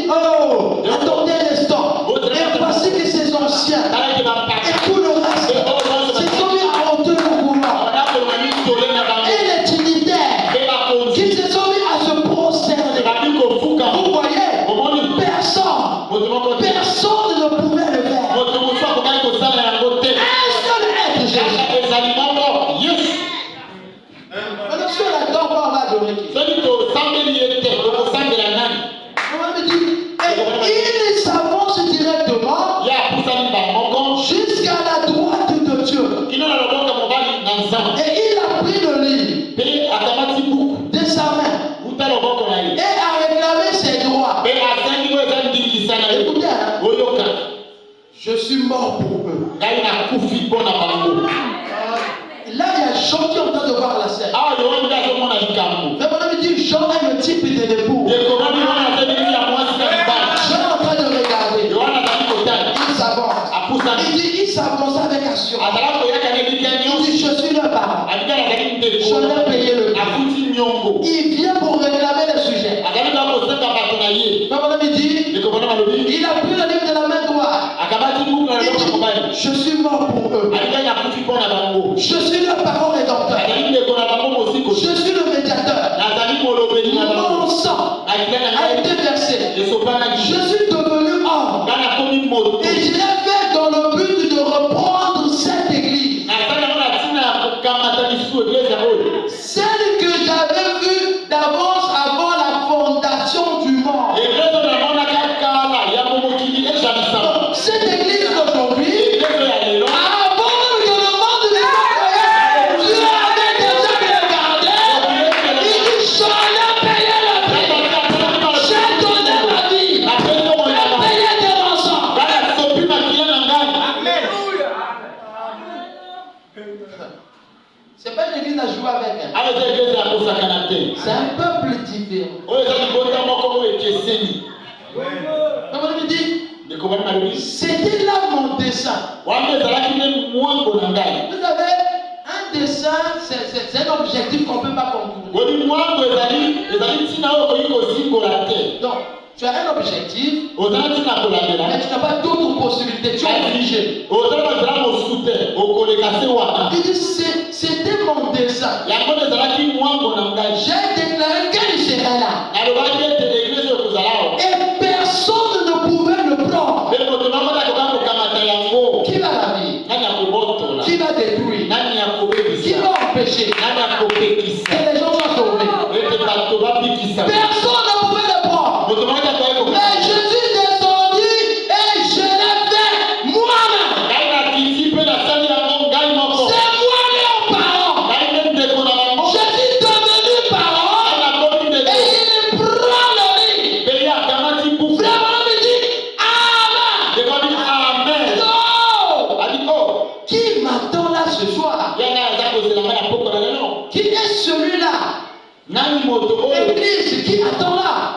oh, attendez un instant. Et voici que ces anciens et tout le reste se sont mis à ôter leur courant. Et les dignitaires qui se sont mis à se prosterner. Vous voyez, personne ne pouvait le faire. Un seul être Jésus. Maintenant, si on adore, on va adorer qui? On me dit, et il s'avance directement jusqu'à la droite de Dieu. Et il a pris le livre de sa main et a réclamé ses droits. Écoutez, je suis mort pour eux. Là, il y a Jean qui est en train de voir la scène. Mais on me dit, Jean est le type de l'époux. Jean est en train de regarder. Il s'avance. Il dit, il s'avance avec assurance. Il dit, je suis le parent. Je l'ai payé le prix. Il vient pour réclamer le sujet. Mais on me dit, il a pris le livre de la main droite. Il dit, je suis mort pour eux. Je suis le parent rédempteur. Je suis le médiateur. Mon sang a été versé. Je suis devenu homme. Et je l'ai fait dans le but de reprendre cette église. Celle que j'avais vue d'avance avant la fondation du monde. Cette église d'aujourd'hui, avant même que le monde ne soit créé, Dieu avait déjà regardé. Il dit, j'en ai payé le prix. J'ai donné ma vie. J'ai payé des rançons. C'est pas une église à jouer avec. C'est un peuple différent. On me dit, c'était là mon dessin. Vous savez, un dessin, c'est un objectif qu'on ne peut pas contourner. Donc, tu as un objectif, mais tu n'as pas d'autres possibilités. Tu es obligé. Il dit, c'était mon dessin. J'ai déclaré qu'elle serait là. Et personne ne pouvait le prendre. Qui va la vie? Qui va détruire? Qui va empêcher que les gens soient sauvés? Personne ne pouvait le prendre. Mais je suis descendu et je l'ai fait moi-même. C'est moi mon parent. Je suis devenu parent et il prend le lit. Vraiment, il dit Amen. Non. Qui m'attend là ce soir? Qui est celui-là? Église, qui attend là?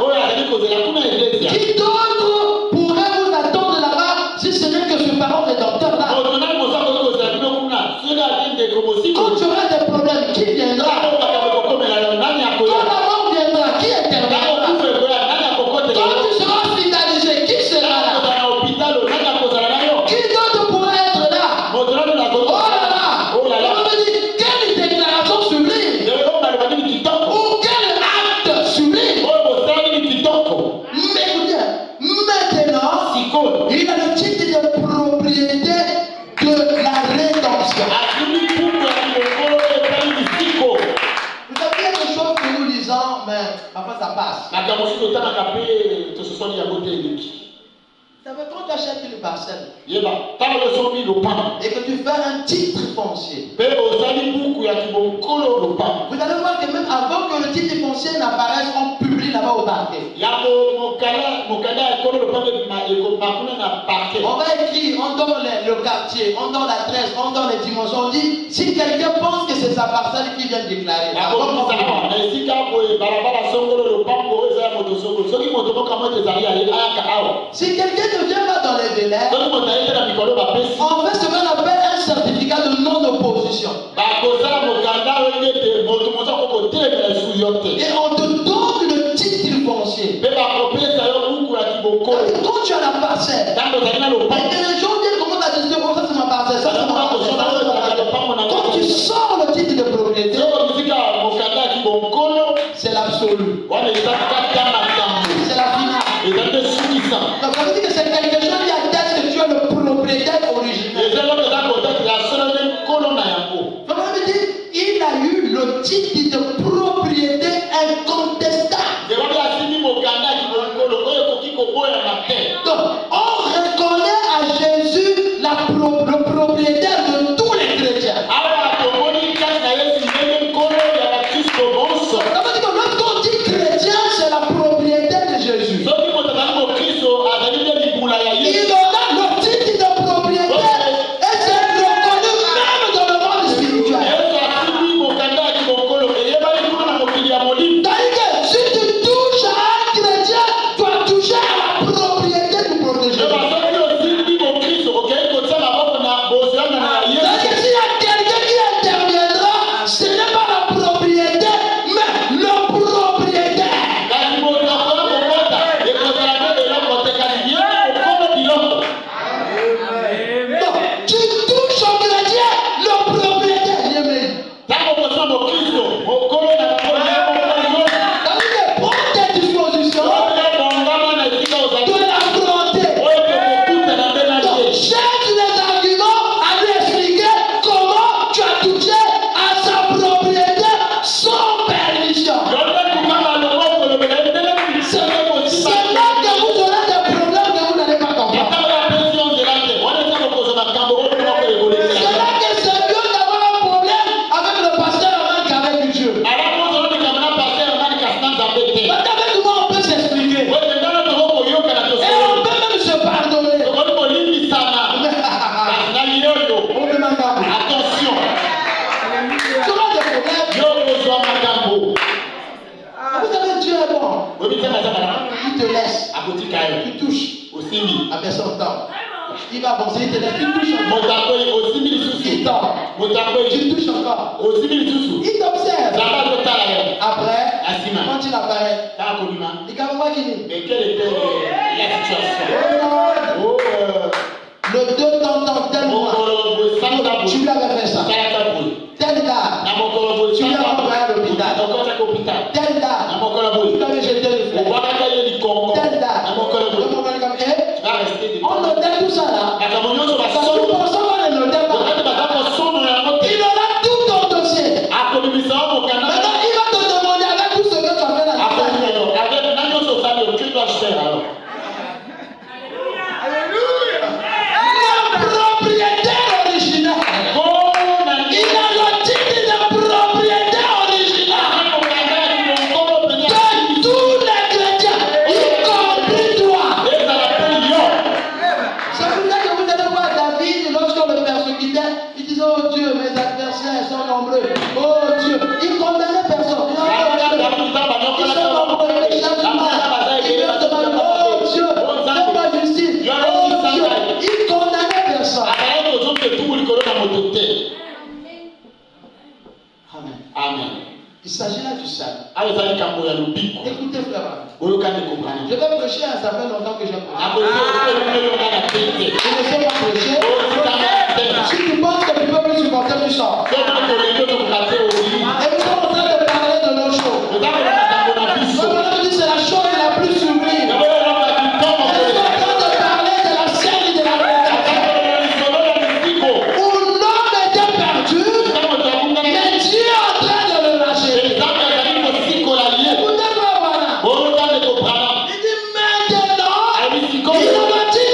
Qui d'autre pourrait vous attendre là-bas si ce n'est que ce parent rédempteur là? Quand tu auras des problèmes, qui viendra? Quand la mort viendra, qui interviendra? Quand tu seras hospitalisé, qui sera là? Qui d'autre pourrait être là? Oh là là! On me dit, quelle déclaration sublime! Ou quel acte sublime! Mais écoutez, maintenant, il a le titre de propriété de la rédemption. Vous savez, il y a des choses que nous lisons, mais parfois ça passe. Quand tu achètes une parcelle Yeba, tant le son mis le pain. et que tu fais un titre foncier, Pe osali buku ya kibokolo le pain. vous allez voir que même avant que le titre foncier n'apparaisse, on publie là-bas au parquet. Ya mokala ekolo le pain eko makuna na parquet. On va écrire, on donne le quartier, on donne l'adresse, on donne les dimensions. On dit, si quelqu'un pense que c'est sa parcelle qui vient de déclarer. Ya ko sana na esika boye barabara songolo le pain bo eza moto songolo. Soki moto ko kama tezali ayaka awa. Si quelqu'un ne vient pas dans les délais, Soki moto ayetela mikolo ba pesi. on fait ce qu'on appelle un certificat de non-opposition. Ba kosala mokanda wengete moto moto ko kotelemela su yote. Et on te donne le titre foncier. Pe ba kopesa yo buku ya kibokolo. Quand tu as la parcelle, Tango zalina le pain. et les gens disent comment la gestion, ça c'est ma parcelle, ça c'est ma parcelle, ça c'est ma parcelle. Quand tu sors le titre de propriété, c'est l'absolu. C'est la finale. Donc ça veut dire que c'est quelque chose qui atteste que tu es le propriétaire originel. Donc ça veut dire il a eu le titre de propriété incontestable. Donc on reconnaît à Jésus le propriétaire de tous les chrétiens. Ça veut dire que lorsqu'on dit chrétien, c'est la propriété de Jésus. Il aura le titre de propriété et c'est reconnu même dans le monde spirituel. C'est-à-dire que si tu touches à un chrétien, tu as touché à la propriété du protégé. C'est-à-dire que s'il y a quelqu'un qui interviendra, ce n'est pas la propriété, mais le propriétaire. Donc, tu touches au chrétien, le propriétaire. C'est-à-dire que prends tes dispositions de l'affronter. Donc, cherche les arguments à lui expliquer comment tu as touché à sa propriété sans permission. C'est là que vous aurez des problèmes que vous n'allez pas comprendre. C'est là que c'est mieux d'avoir un problème avec le pasteur avant qu'avec Dieu. Parce qu'avec moi, on peut s'expliquer. Et on peut même se pardonner. On peut m'entendre. Attention, Tu auras des problèmes. Vous savez, Dieu est bon. Il te laisse. Tu touches. À personne temps. Il va avancer, il te laisse. Tu touches encore. Il tord. Tu touches encore. Il t'observe. Après, quand il apparaît, il dit moi qui dit. Mais quelle était la situation? Oh, le 2 temps, tel mois. Tu lui avais fait ça. Tel date. Tu lui as envoyé à l'hôpital. Tel date. Tu lui avais jeté les fleurs. Tel date. On notait tout ça là. Parce que personne ne notait pas. Il aura tout ton dossier. Maintenant, il va te demander avec tout ce que tu as fait là. Le propriétaire original. Il a le titre de propriétaire original de tous les chrétiens, y compris toi. C'est pour ça que vous allez voir David, lorsqu'on le persécutait, il disait, oh Dieu, mes adversaires sont nombreux. Oh Dieu, il condamnait personne. Ils sont nombreux, ils cherchent du mal. Ils veulent te mal. Oh Dieu, fais-moi justice. Oh Dieu, il condamnait personne. Amen. Amen. Il s'agit là du salut. Écoutez, frère, je vais prêcher un certain longtemps que j'ai prêché. Je ne sais pas prêcher. Si tu penses que tu peux plus supporter, tu sors. Et nous sommes en train de parler de nos choses. Moi, je dis c'est la chose la plus sublime. Et nous sommes en train de parler de la scène de la rédemption. Où l'homme était perdu, mais Dieu est en train de le lâcher. Écoutez-moi, voilà. Il dit maintenant, il a bâti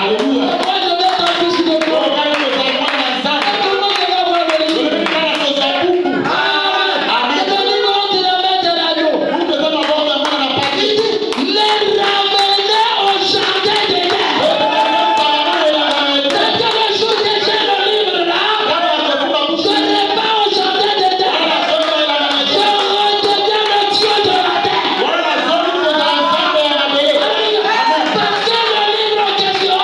Alléluia. Moi, je vais être un fils de Dieu. Oyo kaka kozala mwana na Nzambe. Tout le monde va voir le livre. Olobi kaka kozala buku. C'est le livre entre les mains de l'agneau. Buku eza maboko ya mwana na pasi. Il dit, les ramener au jardin d'Éden. C'était le jour que j'ai le livre là. Je n'ai pas au jardin d'Éden. Je redeviens le Dieu de la terre. Parce que le livre en question,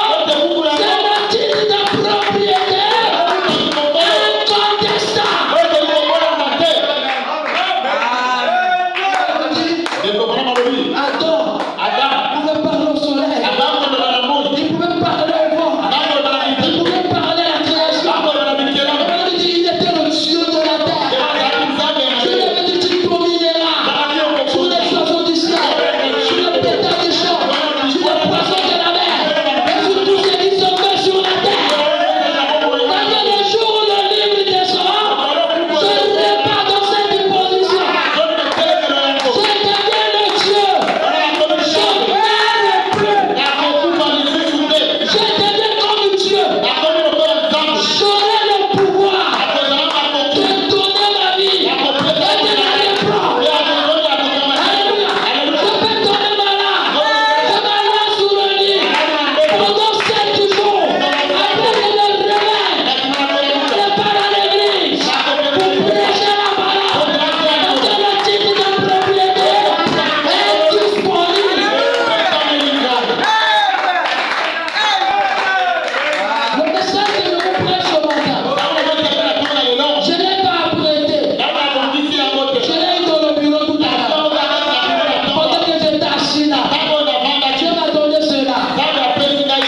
c'est le titre de propriété incontestable. Adam pouvait parler au soleil. Il pouvait parler au vent. Il pouvait parler à la création. Il dit, il était le Dieu de la terre. Je lui avais dit, tu domineras sur les oiseaux du ciel, sur le bétail des champs, sur les poissons de la mer, et sur tout ce qui se fait sur la terre. Parce que le jour où le livre descend, je ne serai pas dans cette position. Je deviens le Dieu. Je n'erre plus. Je deviens comme Dieu. J'aurai le pouvoir de donner la vie et de la reprendre. Alléluia. Je peux tomber malade. Je m'allonge sous le lit pendant 7 jours. Après, je me réveille. Je pars à l'église pour prêcher la parole. Parce que le titre de propriété est disponible. Le message que je vous prêche ce matin, je n'ai pas apprêté. Je l'ai eu dans le bureau tout à l'heure. Pendant que j'étais assis là, Dieu m'a donné cela.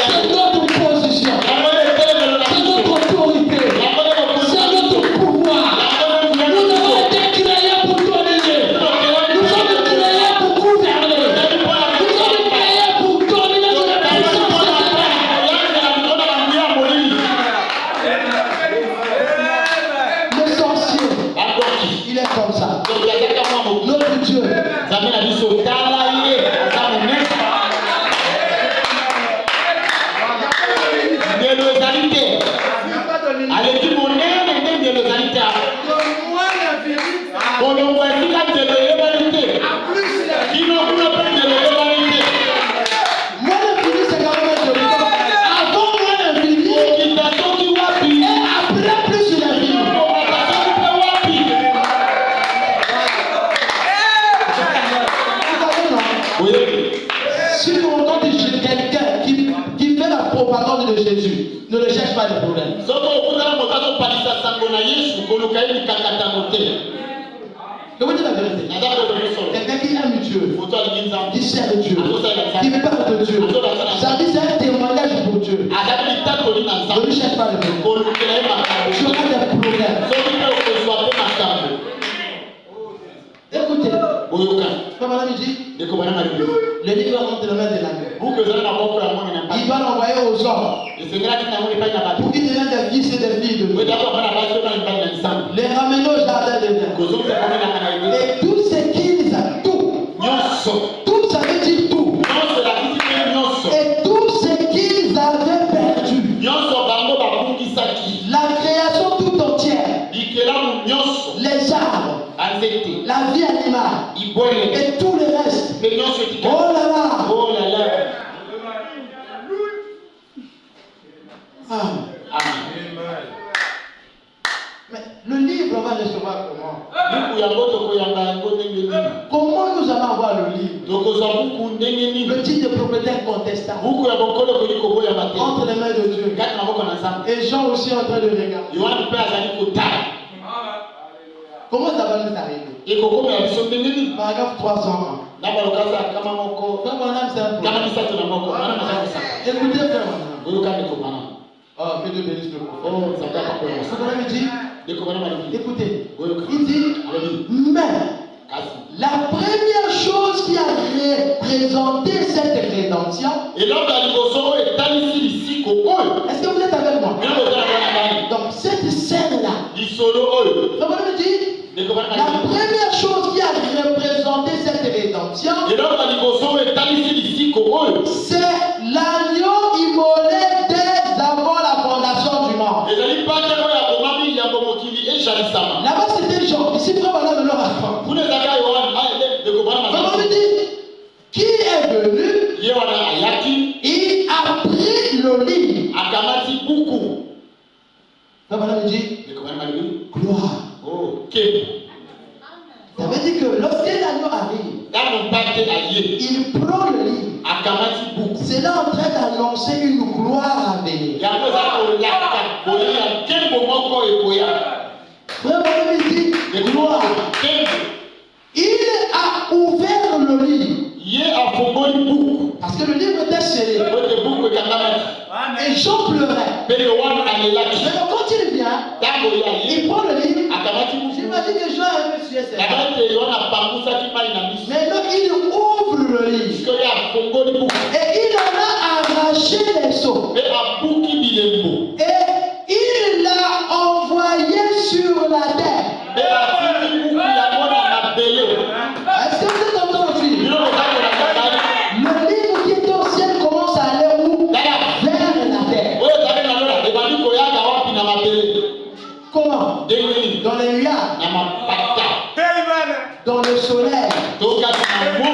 C'est notre position. C'est notre autorité. C'est notre pouvoir. Nous avons été créés pour dominer. Nous sommes créés pour gouverner. Nous sommes créés pour dominer sur les puissances de la terre. Le sorcier, il est comme ça. Notre Dieu, aleki monene nde ndelo ezali te kolongo esika ndelo eyebani te kino kuna mpe ndelo eyebani te moi l'infini c'est quand même de temps. Avant moi l'infini okita soki wapi et après plus l'infini. okata soki mpe wapi Vous savez non? oyebi Si on entend quelqu'un qui fait la propagande de Jésus, ne le cherche pas de problème. soki okutana moto azopalisa sango na yesu koluka ye likakatano te Je vous dis la vérité. naza kolobi solo Quelqu'un qui aime Dieu, moto alingi nzambe qui sert Dieu, qui parle de Dieu, ça dit c'est un témoignage pour Dieu. azali litatoli na Ne nzambe lui cherche pas de problème. kolukela ye makambo Tu auras des problèmes. soki mpe okozwa mpe makambo Écoutez, oyoka comme madame dit, ndeko bana na libi le livre va rentrer dans les mains de l'agneau. buku ezali na moko ya mwana na Il mpasi va l'envoyer aux hommes esengelaki nango epai na bato pour qu'ils deviennent des fils et des filles de Dieu. oyedako bana basi oyo bana mibali na nzambe Les ramener au jardin d'Éden. kozongisa komelaka na ebele Et tout ce qu'ils ont, nyonso tout ça veut dire tout. nyonso elakisi mpe nyonso Et tout ce qu'ils avaient perdu, nyonso bango babungisaki la création tout entière, bikelamu nyonso les arbres, anzete la vie animale ibwele et tout le reste. mpe nyonso etika Oh là là! oh la la Ah. amen Mais le livre va recevoir comment? buku yango tokoyamba yango ndenge nini Comment nous allons avoir le livre? tokozwa buku ndenge nini Le titre de propriété incontestable buku ya bokolo ekoki koboyamba te entre les mains de Dieu. kati na maboko na nzambe Et Jean aussi en train de regarder. yohana mpe azali kotala Comment ça va nous arriver? ekokomela biso ndenge nini Paragraphe 301. na balokasa ya kama moko Frère Branham, c'est un kama problème. misato na moko wana naza kosaka Écoutez, frère Branham. oyoka ndeko bana Oh, que Dieu bénisse le prophète. oh nzambe apakoyosa Frère Branham dit, ndeko bana balibi écoutez, oyoka il dit, alobi mais kasi la première chose qui a représenté cette rédemption, eloko ya liboso oyo etalisi lisiko oyo est-ce que vous êtes avec moi? bino bozala bana bani Donc, cette scène-là, lisolo oyo Frère Branham dit, ndeko bana la balibi première chose qui a représenté cette rédemption, eloko ya liboso oyo etalisi lisiko oyo c'est l'agneau immolé beaucoup. La Bible dit Et comment elle dit? gloire. Oh, ok. Ça veut dire que lorsqu'un agneau arrive, Dans mon pacte allié, il prend le livre. à Kamati beaucoup. C'est là en train d'annoncer une gloire à venir. Il y a un peu de laka, boya, quel moment qu'on est boya. Frère, il dit gloire. Il a ouvert le livre. Yé a fongoli beaucoup. Parce que le livre était scellé. Ote beaucoup et kanamati. Et Jean pleurait. Mais le one alelaki. Mais quand il vient, Tango ya il yé. prend le livre. A Kamati beaucoup. J'imagine que Jean a aimé suer ses mains. Kamati yon a pamousa ki mali na miso. Maintenant, il ouvre le livre. Parce que ya fongoli beaucoup. Et il en a arraché les seaux. Mais a bouki bilembo. Et il l'a envoyé sur la terre. Mais a fini beaucoup ya mona na bele. Est-ce que vous êtes en train de suivre? Bilo ko tango na kamali. Le livre qui est au ciel commence à aller où? Vers la terre. Oyo tabe na lona ebandi ko ya ka wapi na mabele. Comment? Dengeli Dans les nuages, na mapata. dans le soleil, Toka na mo.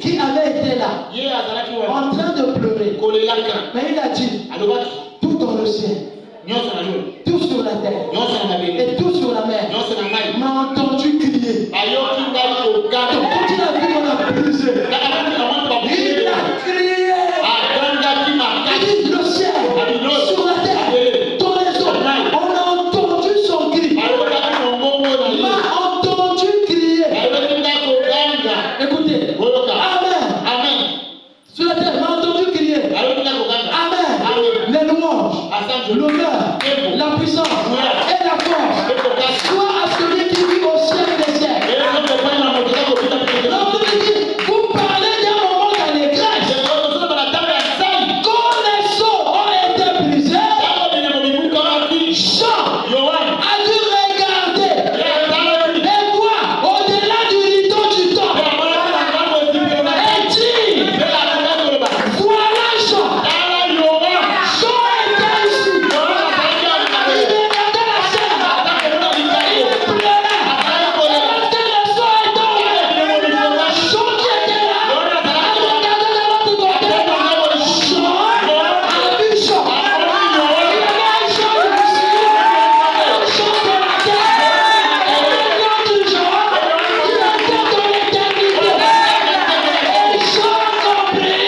qui avait été là, en train de pleurer. Mais il a dit, tout dans le ciel, tout sur la terre, et tout sur la mer, m'a entendu crier. Donc quand il a vu qu'on a brisé, il a crié. Il dit, le ciel, sur la terre, dans les eaux, on a entendu son cri. M'a entendu crier. Écoutez, Amen. Sur la terre, m'a entendu crier. Amen. Les louanges, l'honneur, la puissance et la force soit à celui qui vit au siècle des siècles. Donc, vous parlez d'un moment d'allégresse. Quand les seaux ont été brisés, Jean a dû regarder et voir au-delà du rideau du temple et dire, voilà Jean. Jean était ici. Il regardait la scène. Il pleurait. Parce que le sang est tombé. Jean qui était là, il regardait de l'autre côté. Jean a vu Jean. Il avait un Jean ici, un Jean de la terre, et un autre Jean qui était dans l'éternité. Et Jean a compris,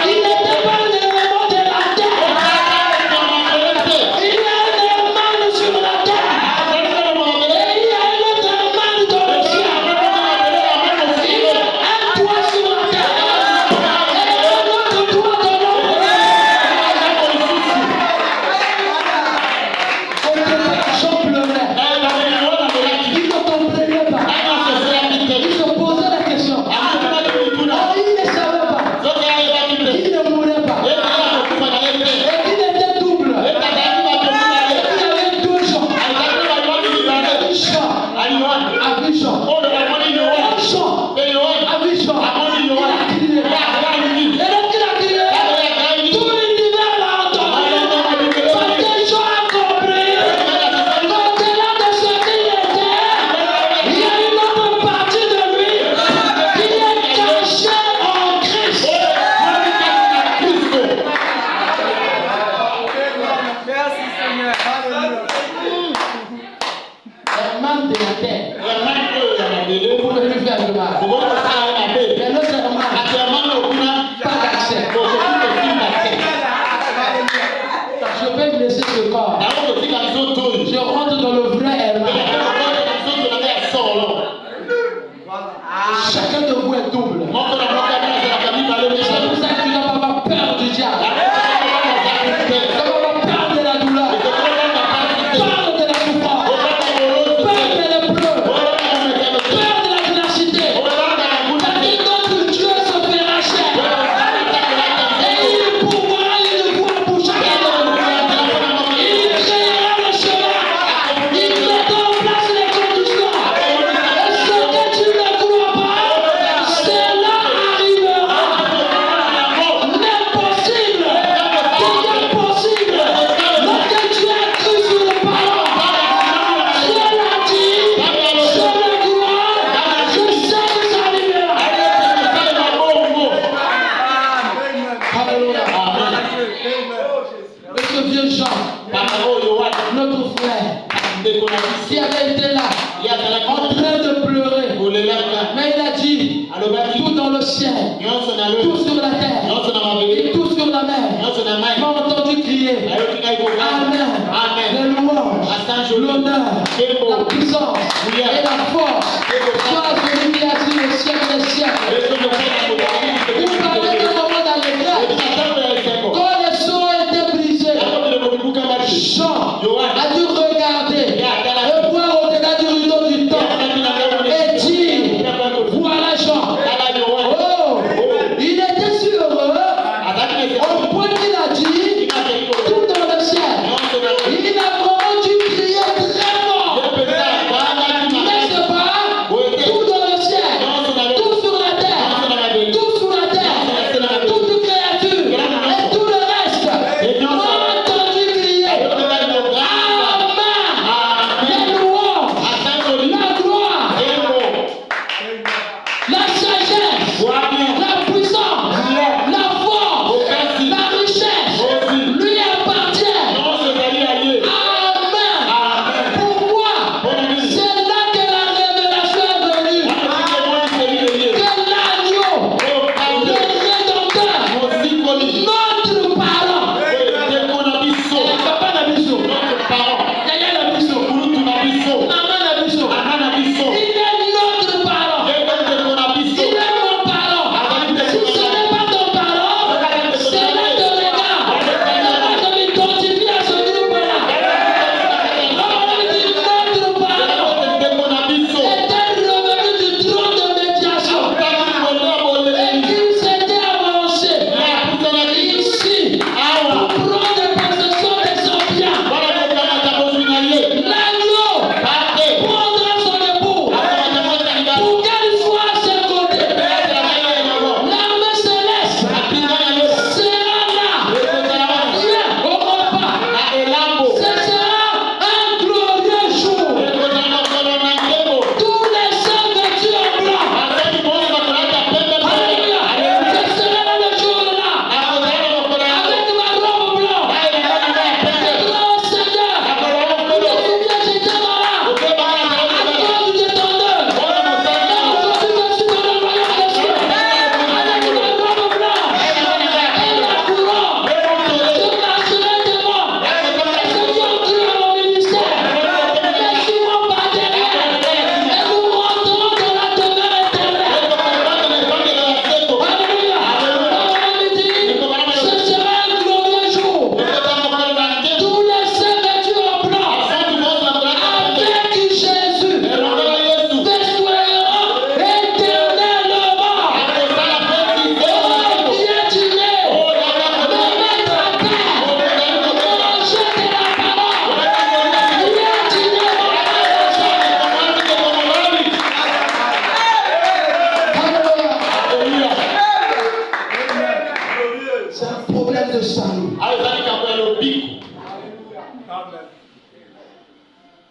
il n'était pas un élément de la terre. Il y a un élément sur la terre. Et il y a un autre élément dans le ciel. Il y a un toit sur la terre. Et un autre toit dans l'ombre. Jean pleurait. Il ne comprenait pas. Il se posait la question. Oh, il ne savait pas. Il ne mourait pas. Et qu'il était double. Il y avait deux gens. Jean a vu Jean. Jean a vu Jean. Il a crié. Et lorsqu'il a crié, tout l'univers l'a entendu. Parce que Jean a compris qu'au-delà de ce qu'il était, il y a une autre partie de lui qui est cachée en Christ. Merci Seigneur. Un man de la terre, vous pouvez lui faire du mal. Mais l'autre man, pas d'accès. Je vais laisser ce corps. Je rentre dans le vrai Herman. Chacun de vous est double. C'est pour ça que tu n'as pas avoir peur du diable. Tu n'as pas avoir peur de la douleur. Peur de la souffrance. Peur de l'épreuve. Peur de la ténacité. Parce que notre Dieu se fera chair. Et il pourra une voix pour chacun de nous. Il créera le chemin. Il mettra en place les conditions. Et ce que tu ne crois pas, cela arrivera. L'impossible devient possible lorsque tu as cru sur le parole. Dieu l'a dit, je le crois, je sais que ça arrivera. Alléluia. Et ce vieux Jean, notre frère, qui avait été là, en train de pleurer, mais il a dit, tout dans le ciel, tout sur la terre, et tout sur la mer, m'a entendu crier, Amen, les louanges, l'honneur, la puissance et la force, soit à celui qui a dit le siècle des siècles. Vous parlez d'un moment d'allégresse, quand les seaux étaient brisés, Jean a dû regarder et voir au-delà du rideau du temple et dire, voilà Jean. Oh, il était si heureux au point qu'il a dit, tout dans le ciel. Il a vraiment dû crier très fort. N'est-ce pas? Tout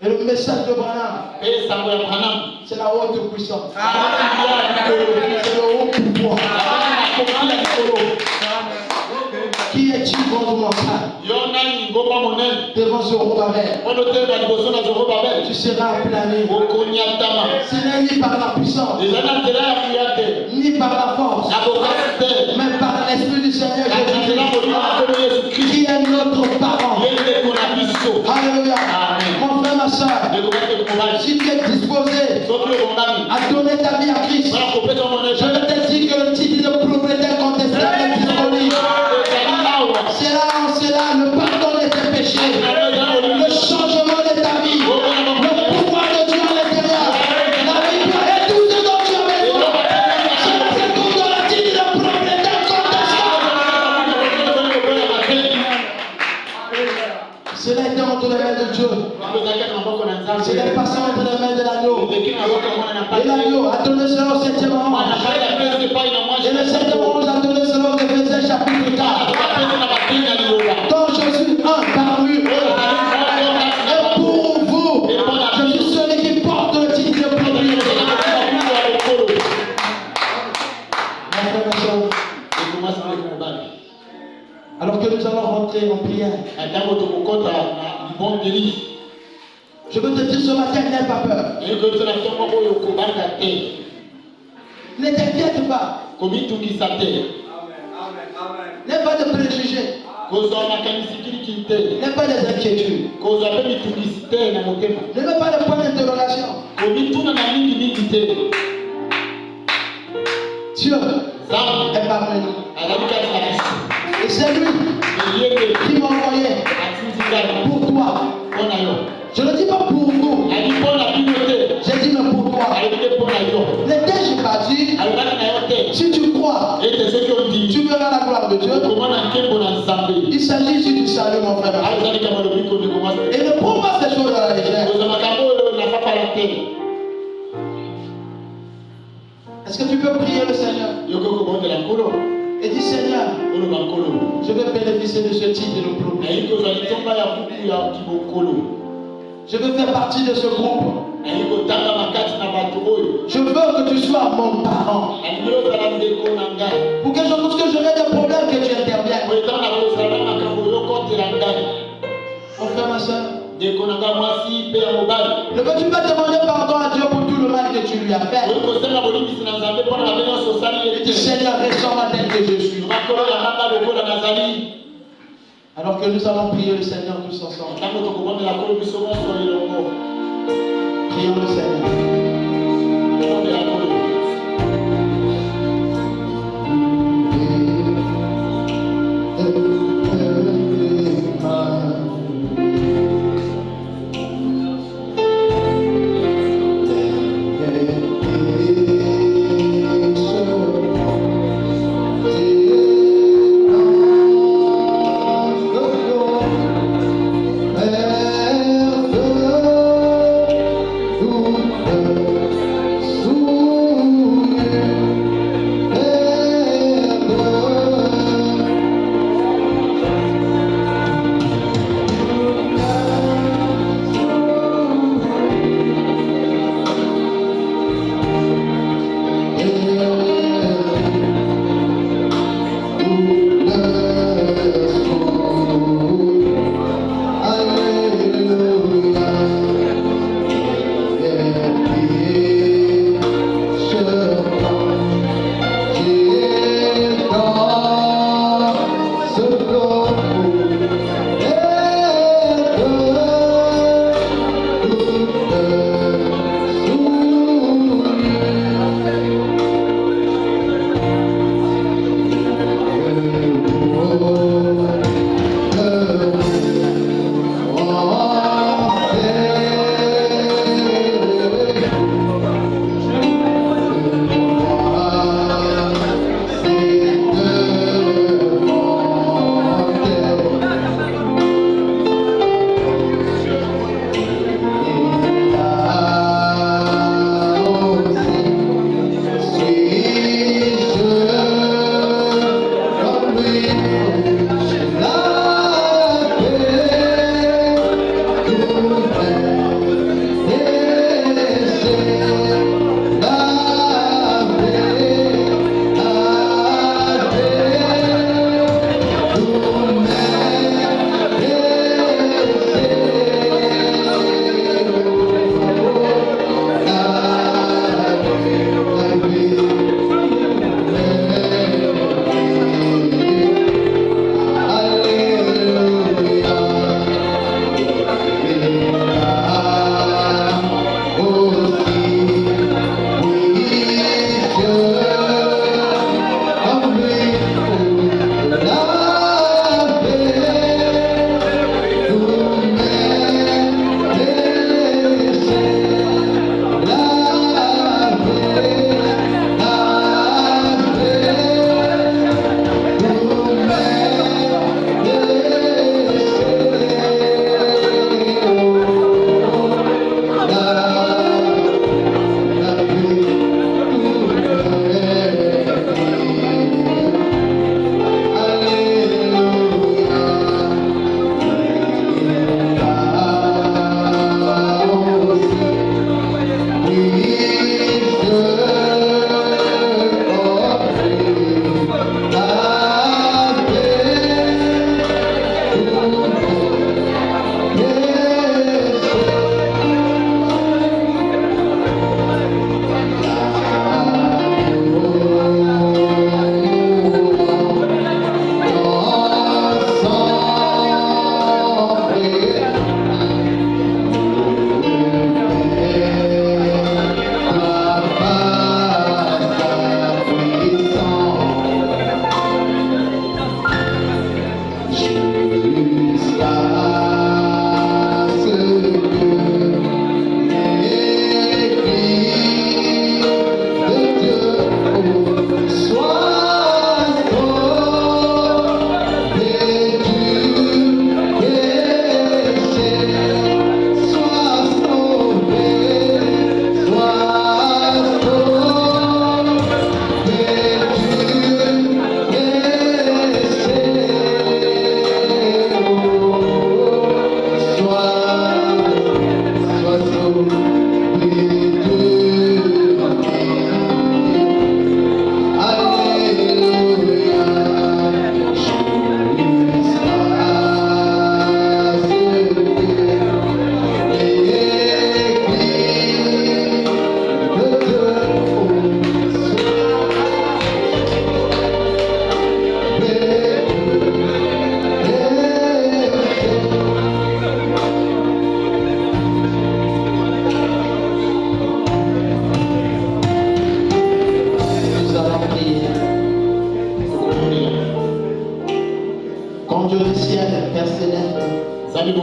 Et le message de Branham, mpe sango ya Branham c'est la haute puissance. ya likolo C'est le haut pouvoir. makoki ya likolo Qui est-tu contre mon frère? yo nani ngomba monene Devant Zorobabel, wana oteyeba liboso na Zorobabel tu seras aplani. okonyatama Ce n'est ni par la puissance, eza na nzela ya kuya te ni par la force, na bokasi te mais par l'Esprit du Seigneur kasi nzela Jésus-Christ, molimo na nkolo Yesu Kristo qui est notre parent. ye ndeko na biso Alléluia. Amen. Mon frère, ma soeur, ndeko bateko mobali si tu es disposé soki obongami à donner ta vie à Christ, wana kopesa je monene vais te dire que le titre de propriétaire contestable est disponible. ezali awa C'est là, c'est là le pardon de tes péchés, le changement de ta vie, le pouvoir de Dieu à l'intérieur, la victoire et tout ce dont tu as besoin. C'est parce que qu'on donne le titre de propriétaire contestable. Cela est entre les mains de Dieu. Cela est passé entre les mains de l'agneau. Et l'agneau a donné cela au 7e ange. Et le 7e ange a donné cela au Éphésiens chapitre 4. Donc Jésus a paru. Et pour vous, je suis celui qui porte le titre de propriétaire. Mon frère, ma soeur, alors que nous allons rentrer en prière, je veux te dire ce matin, n'aie pas peur. Ne t'inquiète pas. N'aie pas de préjugés. N'aie pas des inquiétudes. Ne mets pas de point d'interrogation. Dieu est parmi nous. Et c'est lui qui m'a envoyé pour toi. Je ne dis pas pour vous. J'ai dit mais pour toi. Ne t'ai-je pas dit, si tu crois, tu verras la gloire de Dieu. Il s'agit ici du salut, mon frère. Et ne prends pas ces choses à la légère. Est-ce que tu peux prier le Seigneur? Et dis Seigneur, je veux bénéficier de ce titre de propriétaire. Je veux faire partie de ce groupe. Je veux que tu sois mon parent. Pour que lorsque j'aurai des problèmes, que tu interviennes. Mon frère, ma soeur, ne peux-tu pas demander pardon à Dieu pour tout le mal que tu lui as fait? Et dis Seigneur, restaure-moi tel que je suis. Alors que nous allons prier le Seigneur tous ensemble. Prions le Seigneur. Je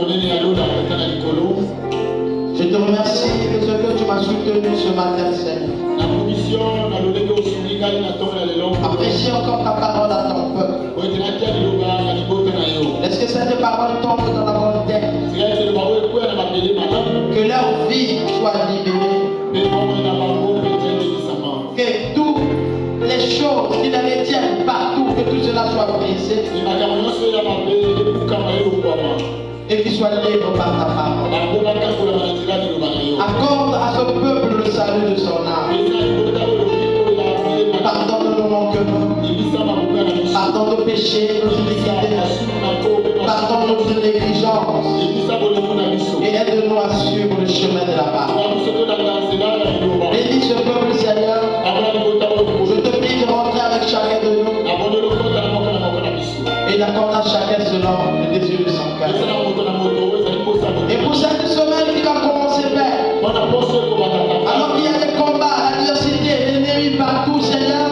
te remercie de ce que tu m'as soutenu ce matin, Seigneur. Apprécie encore ta parole à ton peuple. Laisse que cette parole tombe dans la bonne terre. Que leur vie soit libérée. Que toutes les choses qui les retiennent partout, que tout cela soit brisé. Et qu'ils soient libres par ta parole. Accorde à ce peuple le salut de son âme. Pardonne nos manquements. Pardonne nos péchés, nos iniquités. Pardonne nos négligences. Et aide-nous à suivre le chemin de la parole. Bénis ce peuple, Seigneur. Je te prie de rentrer avec chacun de nous. Et d'accorde à chacun selon le désir de son cœur. Et pour cette semaine qui va commencer, Père, alors qu'il y a des combats, l'adversité, l'ennemi partout, Seigneur,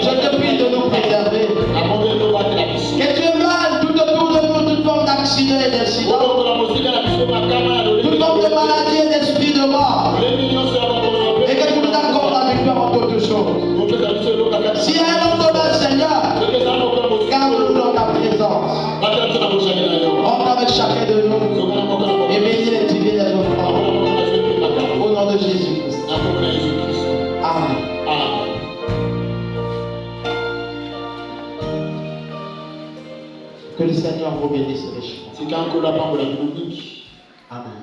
je te prie de nous préserver. Que tu éloignes tout autour de nous toute forme d'accident et d'incident, toute forme de maladie et d'esprit de mort, et que tu nous accordes la victoire en toutes choses. Si un autre domaine, Seigneur, garde-nous dans ta présence. Rentre avec chacun de nous et bénis les divins des offrandes. Au nom de Jésus-Christ. Amen. Que le Seigneur vous bénisse richement. Amen.